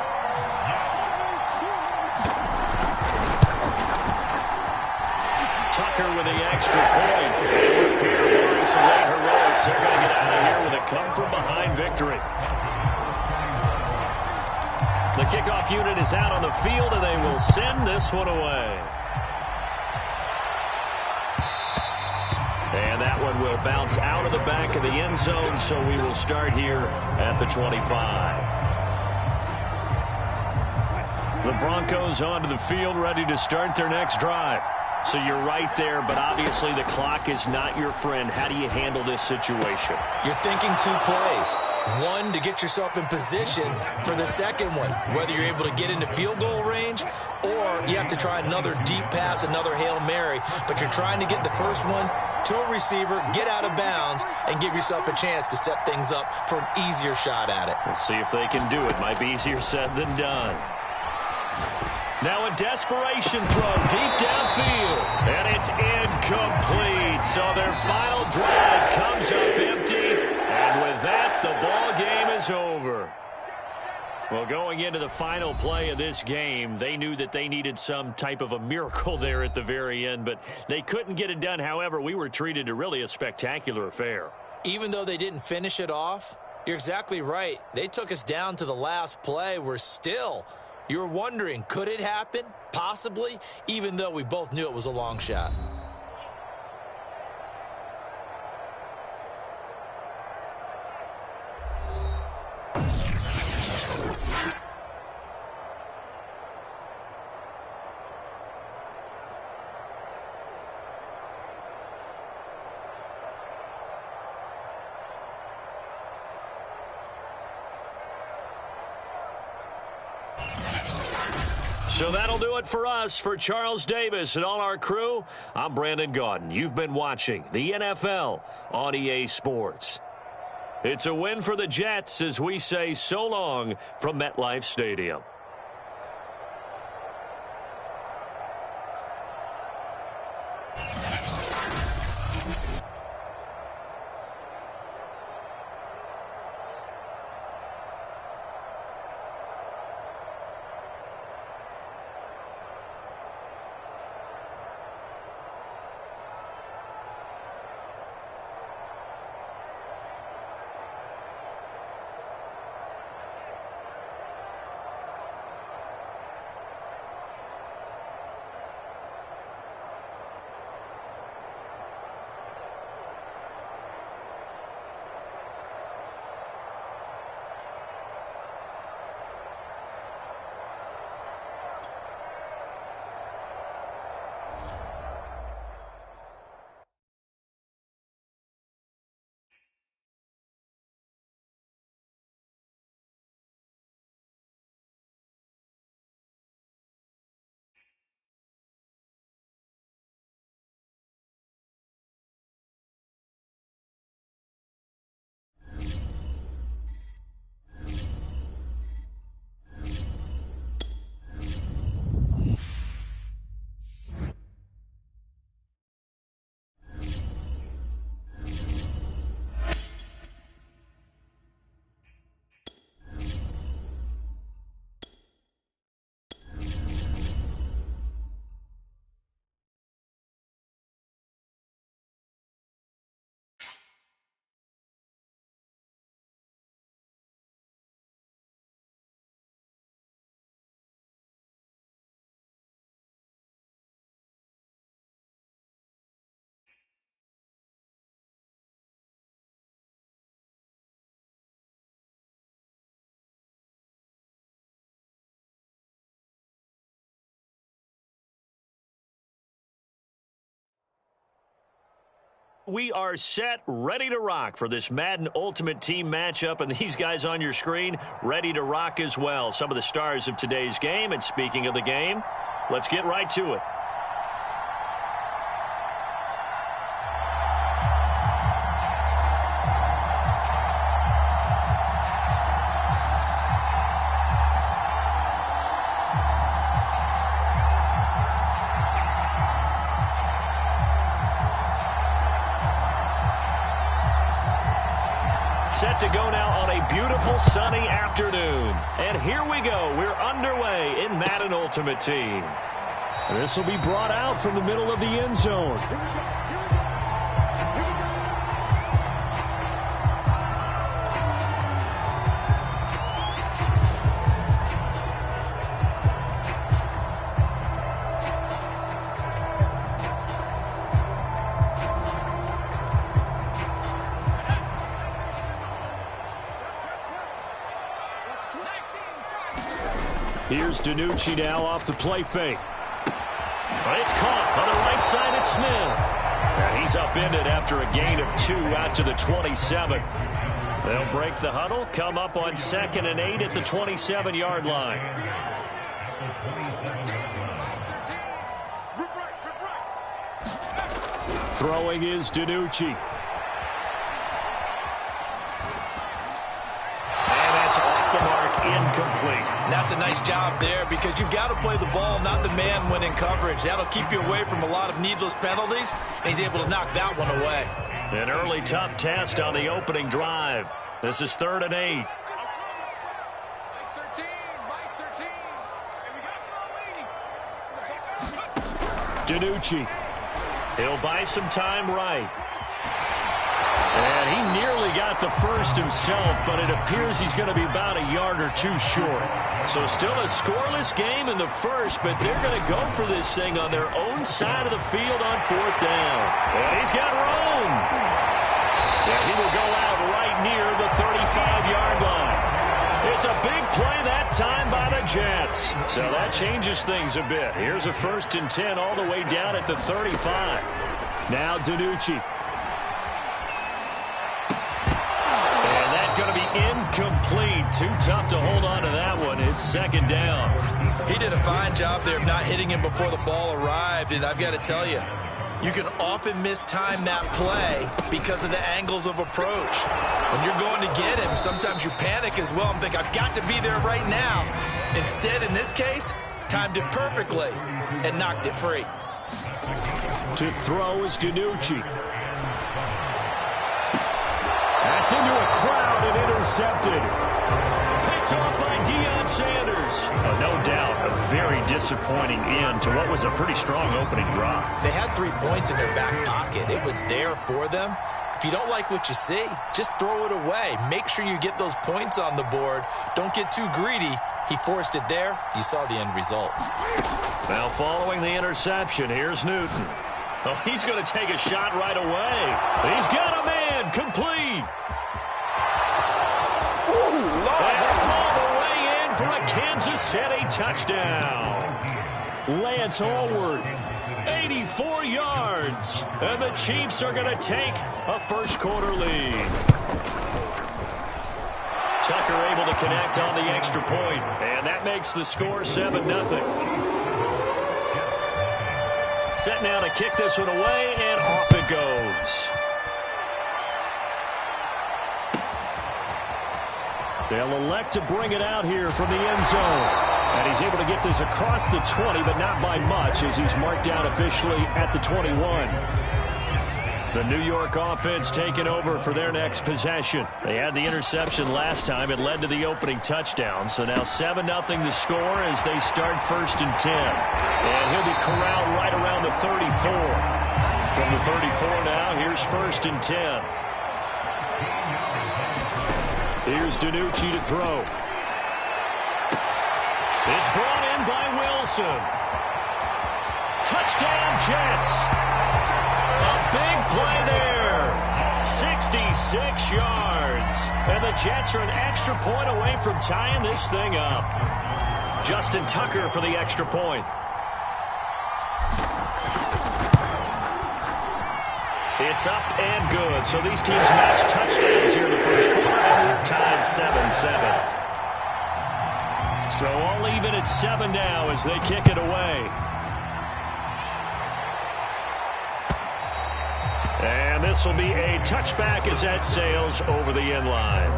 Tucker with the extra point. And here, barring some late heroics, they're going to get out of here with a come-from-behind victory. The kickoff unit is out on the field, and they will send this one away. And that one will bounce out of the back of the end zone, so we will start here at the 25. The Broncos onto the field, ready to start their next drive. So you're right there, but obviously the clock is not your friend. How do you handle this situation? You're thinking 2 plays. One, to get yourself in position for the second one, whether you're able to get into field goal range or you have to try another deep pass, another Hail Mary, but you're trying to get the first one to a receiver, get out of bounds, and give yourself a chance to set things up for an easier shot at it. We'll see if they can do it. Might be easier said than done. Now a desperation throw deep downfield, and it's incomplete. So their final drive comes up empty, and with that, the ball game is over. Well, going into the final play of this game, they knew that they needed some type of a miracle there at the very end, but they couldn't get it done. However, we were treated to really a spectacular affair. Even though they didn't finish it off, you're exactly right. They took us down to the last play. You were wondering, could it happen? Possibly, even though we both knew it was a long shot. So that'll do it for us. For Charles Davis and all our crew, I'm Brandon Gaudin. You've been watching the NFL on EA Sports. It's a win for the Jets as we say so long from MetLife Stadium. We are set, ready to rock for this Madden Ultimate Team matchup, and these guys on your screen ready to rock as well. Some of the stars of today's game, and speaking of the game, let's get right to it. Set to go now on a beautiful sunny afternoon. And here we go. We're underway in Madden Ultimate Team. This will be brought out from the middle of the end zone. Here's DiNucci now off the play fake. But it's caught on the right side at Smith. And he's upended after a gain of 2 out to the 27. They'll break the huddle, come up on 2nd and 8 at the 27-yard line. Throwing is DiNucci. And that's off the mark incomplete. And that's a nice job there because you've got to play the ball, not the man when in coverage. That'll keep you away from a lot of needless penalties, and he's able to knock that one away. An early tough test on the opening drive. This is 3rd and 8. DiNucci. He'll buy some time right. And he nearly got the first himself, but it appears he's going to be about a yard or two short. So still a scoreless game in the first, but they're going to go for this thing on their own side of the field on 4th down. And he's got room. And he will go out right near the 35-yard line. It's a big play that time by the Jets. So that changes things a bit. Here's a 1st and 10 all the way down at the 35. Now DiNucci. And that's going to be incomplete. Too tough to hold on to that one. It's 2nd down. He did a fine job there of not hitting him before the ball arrived, and I've got to tell you, you can often mistime that play because of the angles of approach. When you're going to get him, sometimes you panic as well and think, I've got to be there right now. Instead, in this case, timed it perfectly and knocked it free. To throw is DiNucci. That's into a crowd and intercepted. Picked off by Deion Sanders. No doubt, a very disappointing end to what was a pretty strong opening drive. They had 3 points in their back pocket. It was there for them. If you don't like what you see, just throw it away. Make sure you get those points on the board. Don't get too greedy. He forced it there. You saw the end result. Now following the interception, here's Newton. Oh, he's going to take a shot right away. He's got a man complete. And all the way in for a Kansas City touchdown. Lance Allworth, 84 yards. And the Chiefs are going to take a first-quarter lead. Tucker able to connect on the extra point, and that makes the score 7-0. Set now to kick this one away, and off it goes. They'll elect to bring it out here from the end zone. And he's able to get this across the 20, but not by much as he's marked down officially at the 21. The New York offense taking over for their next possession. They had the interception last time. It led to the opening touchdown. So now 7-0 the score as they start 1st and 10. And he'll be corralled right around the 34. From the 34 now, here's 1st and 10. Here's DiNucci to throw. It's brought in by Wilson. Touchdown, Jets. A big play there. 66 yards. And the Jets are an extra point away from tying this thing up. Justin Tucker for the extra point. It's up and good. So these teams match touchdowns here in the first quarter, and we're tied 7-7. So all even at 7 now as they kick it away. And this will be a touchback as that sails over the end line.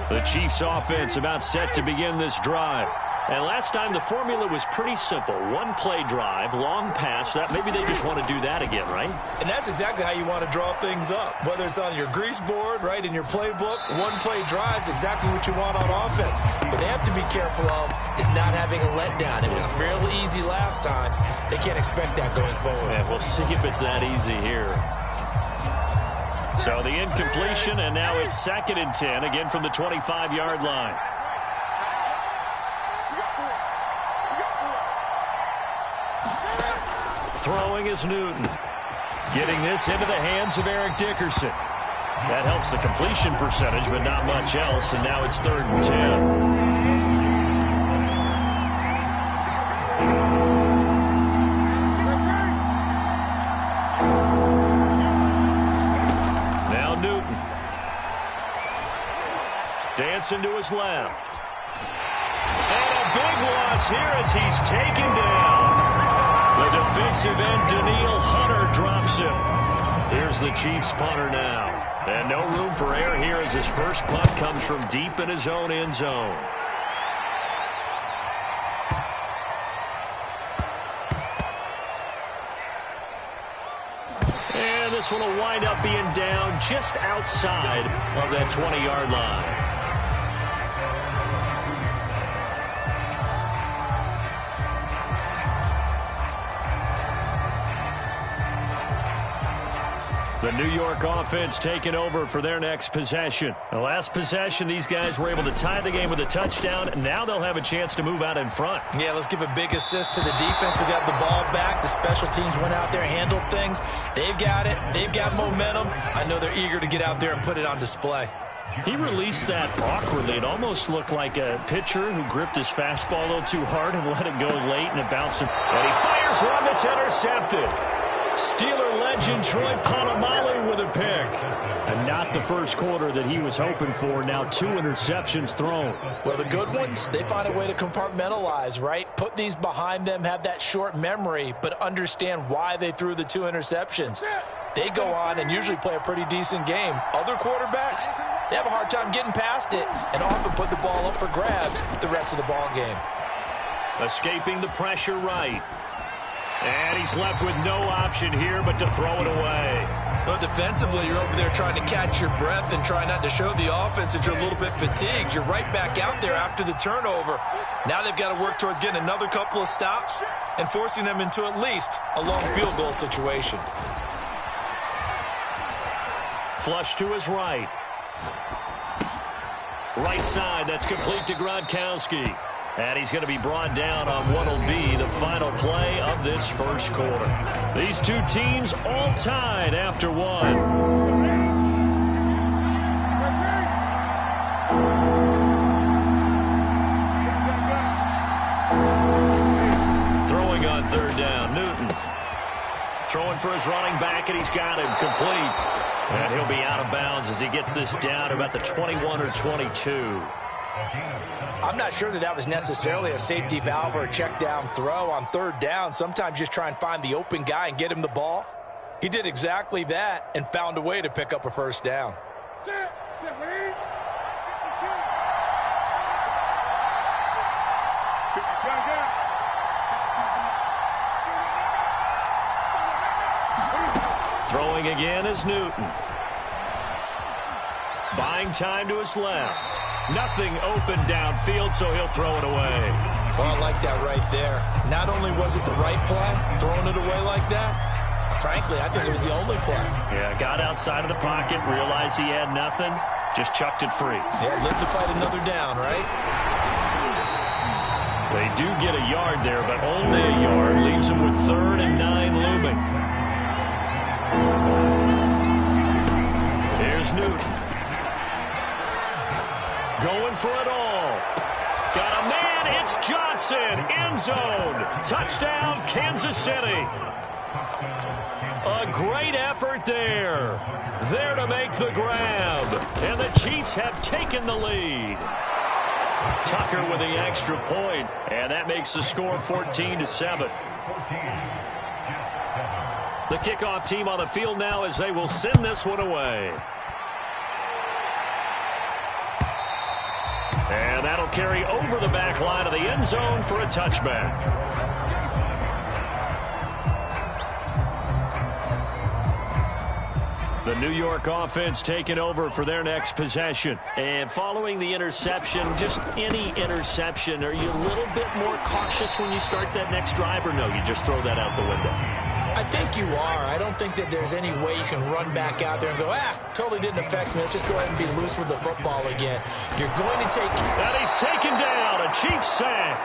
The Chiefs offense about set to begin this drive. And last time the formula was pretty simple. One play drive, long pass. That maybe they just want to do that again, right? And that's exactly how you want to draw things up. Whether it's on your grease board, right, in your playbook, one play drive is exactly what you want on offense. What they have to be careful of is not having a letdown. It was fairly easy last time. They can't expect that going forward. Yeah, we'll see if it's that easy here. So the incompletion, and now it's 2nd and 10, again from the 25-yard line. Throwing is Newton. Getting this into the hands of Eric Dickerson. That helps the completion percentage, but not much else, and now it's 3rd and 10. Jackson to his left. And a big loss here as he's taken down. The defensive end, Danielle Hunter, drops him. Here's the Chiefs punter now. And no room for error here as his first punt comes from deep in his own end zone. And this one will wind up being down just outside of that 20-yard line. The New York offense taking over for their next possession. The last possession, these guys were able to tie the game with a touchdown. Now they'll have a chance to move out in front. Yeah, let's give a big assist to the defense who got the ball back. The special teams went out there, handled things. They've got it. They've got momentum. I know they're eager to get out there and put it on display. He released that awkwardly. It almost looked like a pitcher who gripped his fastball a little too hard and let it go late, and it bounced him. And he fires one that's intercepted. Steeler legend Troy Polamalu with a pick. And not the first quarter that he was hoping for. Now 2 interceptions thrown. Well, the good ones, they find a way to compartmentalize, right? Put these behind them, have that short memory, but understand why they threw the 2 interceptions. They go on and usually play a pretty decent game. Other quarterbacks, they have a hard time getting past it and often put the ball up for grabs the rest of the ball game. Escaping the pressure right. And he's left with no option here but to throw it away. Well, defensively, you're over there trying to catch your breath and try not to show the offense that you're a little bit fatigued. You're right back out there after the turnover. Now they've got to work towards getting another couple of stops and forcing them into at least a long field goal situation. Flush to his right. Right side, that's complete to Gronkowski. And he's going to be brought down on what will be the final play of this first quarter. These two teams all tied after one. Throwing on third down, Newton. Throwing for his running back, and he's got him complete. And he'll be out of bounds as he gets this down to about the 21 or 22. I'm not sure that was necessarily a safety valve or a check down throw on third down. Sometimes just try and find the open guy and get him the ball. He did exactly that and found a way to pick up a first down. Throwing again is Newton. Buying time to his left. Nothing open downfield, so he'll throw it away. Oh, I like that right there. Not only was it the right play, throwing it away like that, frankly, I think it was the only play. Yeah, got outside of the pocket, realized he had nothing, just chucked it free. Yeah, live to fight another down, right? They do get a yard there, but only a yard. Leaves them with 3rd and 9 looming. Here's Newton. Going for it all. Got a man. It's Johnson. End zone. Touchdown, Kansas City. A great effort there. There to make the grab. And the Chiefs have taken the lead. Tucker with the extra point. And that makes the score 14-7. The kickoff team on the field now as they will send this one away. And that'll carry over the back line of the end zone for a touchback. The New York offense taking over for their next possession. And following the interception, just any interception, are you a little bit more cautious when you start that next drive, or no, you just throw that out the window? I think you are. I don't think that there's any way you can run back out there and go, totally didn't affect me. Let's just go ahead and be loose with the football again. You're going to take... And he's taken down. A Chiefs sack.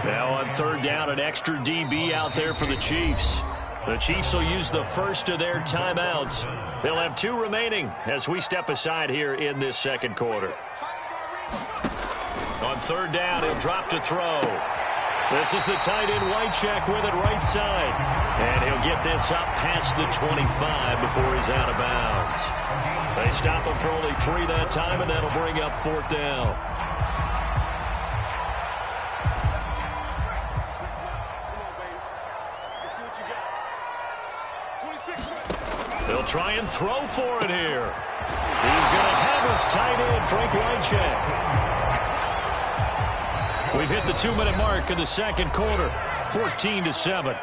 Now on third down, an extra DB out there for the Chiefs. The Chiefs will use the first of their timeouts. They'll have 2 remaining as we step aside here in this second quarter. On third down, he'll drop to throw. This is the tight end Wycheck with it right side. And he'll get this up past the 25 before he's out of bounds. They stop him for only 3 that time, and that'll bring up 4th down. They'll try and throw for it here. He's going to have his tight end, Frank Wycheck. We've hit the 2-minute mark in the second quarter, 14-7.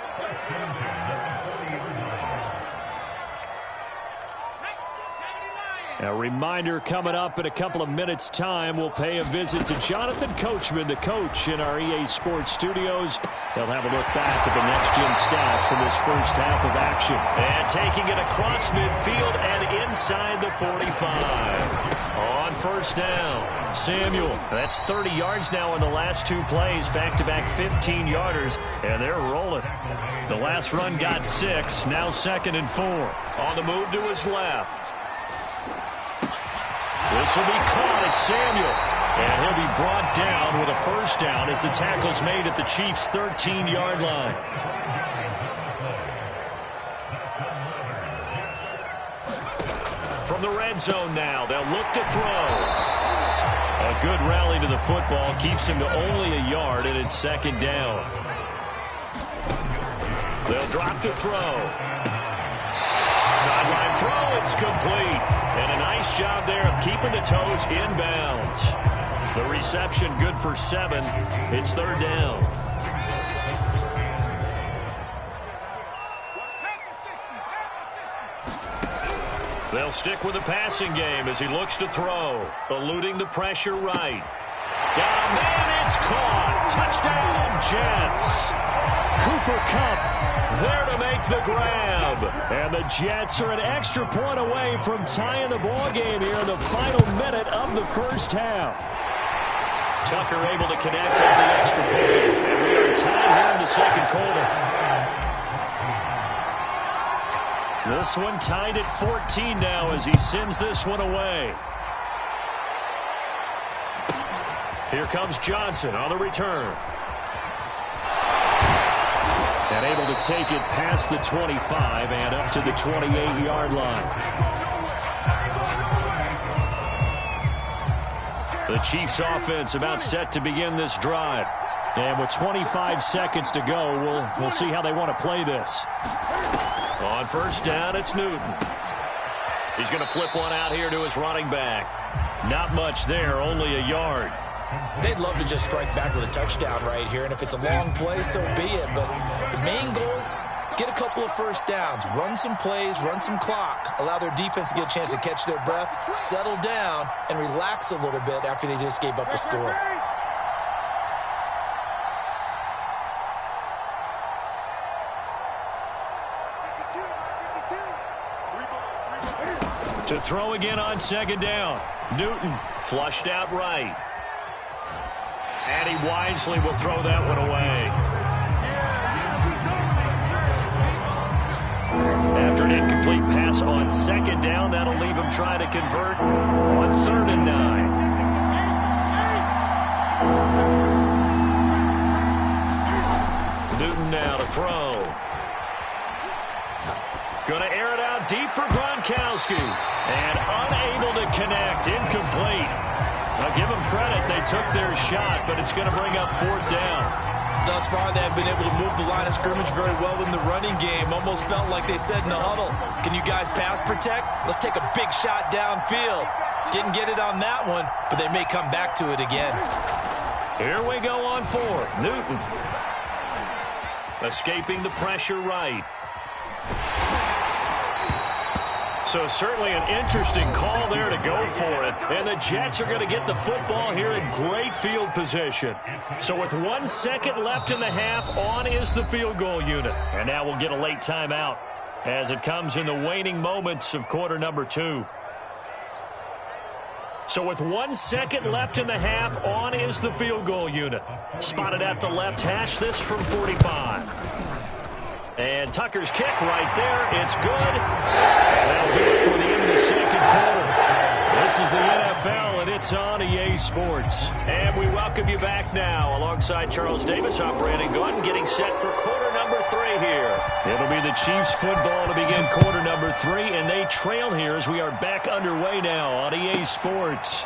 A reminder coming up in a couple of minutes' time. We'll pay a visit to Jonathan Coachman, the coach in our EA Sports studios. They'll have a look back at the next-gen stats from this first half of action. And taking it across midfield and inside the 45. On first down, Samuel. That's 30 yards now in the last 2 plays, back-to-back 15-yarders, and they're rolling. The last run got 6, now 2nd and 4. On the move to his left. This will be caught at Samuel, and he'll be brought down with a first down as the tackle's made at the Chiefs' 13-yard line. From the red zone now, they'll look to throw. A good rally to the football keeps him to only a yard, and it's 2nd down. They'll drop to throw. Sideline throw, it's complete. And a nice job there of keeping the toes inbounds. The reception good for 7. It's 3rd down. They'll stick with the passing game as he looks to throw. Eluding the pressure right. Got a man, it's caught. Touchdown, Jets. Cooper Kupp there to make the grab. And the Jets are an extra point away from tying the ball game here in the final minute of the first half. Tucker able to connect on the extra point. And we are tied here in the second quarter. This one tied at 14 now as he sends this one away. Here comes Johnson on the return. And able to take it past the 25 and up to the 28-yard line. The Chiefs offense about set to begin this drive. And with 25 seconds to go, we'll see how they want to play this. On first down, it's Newton. He's going to flip one out here to his running back. Not much there, only a yard. They'd love to just strike back with a touchdown right here, and if it's a long play, so be it. But the main goal, get a couple of first downs, run some plays, run some clock, allow their defense to get a chance to catch their breath, settle down, and relax a little bit after they just gave up a score. To throw again on 2nd down. Newton flushed out right. And he wisely will throw that one away. After an incomplete pass on 2nd down, that'll leave him trying to convert on 3rd and 9. Newton now to throw. Going to air it out deep for Gronkowski. And unable to connect. Incomplete. Now give them credit. They took their shot, but it's going to bring up 4th down. Thus far, they have been able to move the line of scrimmage very well in the running game. Almost felt like they said in the huddle, can you guys pass protect? Let's take a big shot downfield. Didn't get it on that one, but they may come back to it again. Here we go on 4th. Newton. Escaping the pressure right. So certainly an interesting call there to go for it. And the Jets are going to get the football here in great field position. So with 1 second left in the half, on is the field goal unit. And now we'll get a late timeout as it comes in the waning moments of quarter number 2. So with 1 second left in the half, on is the field goal unit. Spotted at the left hash, this from 45. And Tucker's kick right there. It's good. And that'll do it for the end of the second quarter. This This is the NFL, and it's on EA Sports. And we welcome you back now. Alongside Charles Davis, I'm Brandon Gunn, getting set for quarter number 3 here. It'll be the Chiefs football to begin quarter number 3, and they trail here as we are back underway now on EA Sports.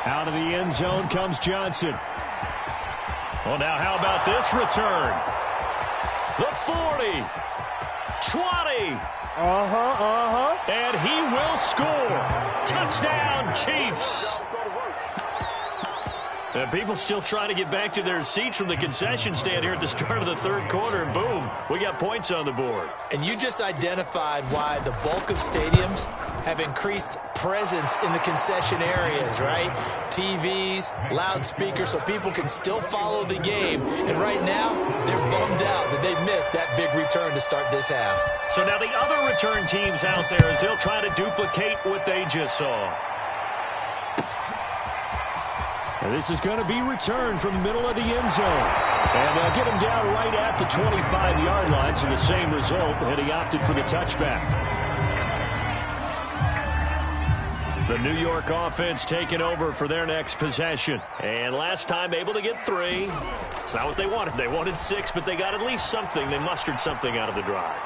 Out of the end zone comes Johnson. Well, now how about this return? The 40, 20. And he will score. Touchdown, Chiefs. And people still trying to get back to their seats from the concession stand here at the start of the third quarter. And boom, we got points on the board. And you just identified why the bulk of stadiums have increased presence in the concession areas, right? TVs, loudspeakers, so people can still follow the game. And right now, they're bummed out that they missed that big return to start this half. So now the other return teams out there as they'll try to duplicate what they just saw. And this is going to be returned from the middle of the end zone. And they'll get him down right at the 25-yard line, so the same result, and he opted for the touchback. The New York offense taking over for their next possession. And last time able to get 3. It's not what they wanted. They wanted 6, but they got at least something. They mustered something out of the drive.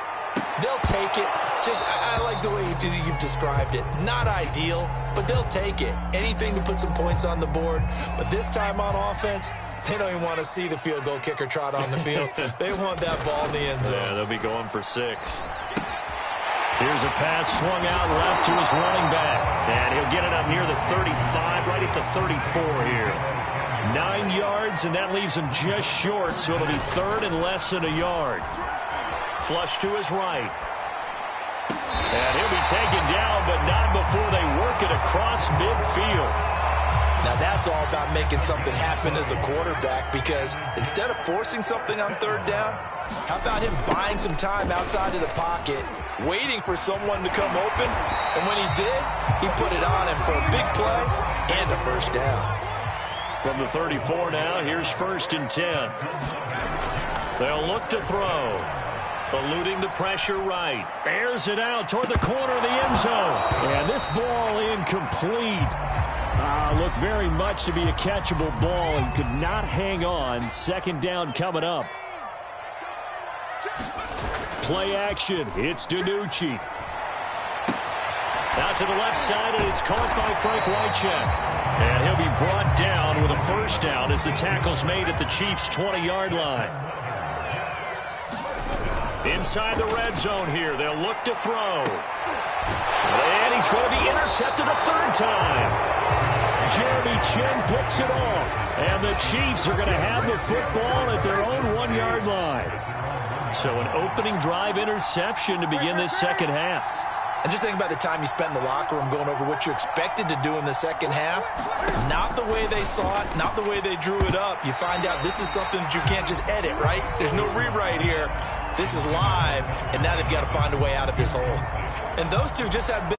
They'll take it. I like the way you've described it. Not ideal, but they'll take it. Anything to put some points on the board. But this time on offense, they don't even want to see the field goal kicker trot on the field. They want that ball in the end zone. Yeah, they'll be going for 6. Here's a pass swung out left to his running back. And he'll get it up near the 35, right at the 34 here. 9 yards, and that leaves him just short, so it'll be third and less than a yard. Flush to his right. And he'll be taken down, but not before they work it across midfield. Now that's all about making something happen as a quarterback, because instead of forcing something on third down, how about him buying some time outside of the pocket, waiting for someone to come open, and when he did, he put it on him for a big play and a first down. From the 34 now, here's 1st and 10. They'll look to throw. Eluding the pressure right. Airs it out toward the corner of the end zone. And this ball incomplete. Looked very much to be a catchable ball and could not hang on. 2nd down coming up. Play action. It's DiNucci. Out to the left side, and it's caught by Frank Wycheck. And he'll be brought down with a first down as the tackle's made at the Chiefs' 20-yard line. Inside the red zone here, they'll look to throw. And he's going to be intercepted a 3rd time. Jeremy Chinn picks it off. And the Chiefs are going to have the football at their own 1-yard line. So an opening drive interception to begin this second half. And just think about the time you spent in the locker room going over what you expected to do in the second half. Not the way they saw it, not the way they drew it up. You find out this is something that you can't just edit, right? There's no rewrite here. This is live, and now they've got to find a way out of this hole. And those two just have been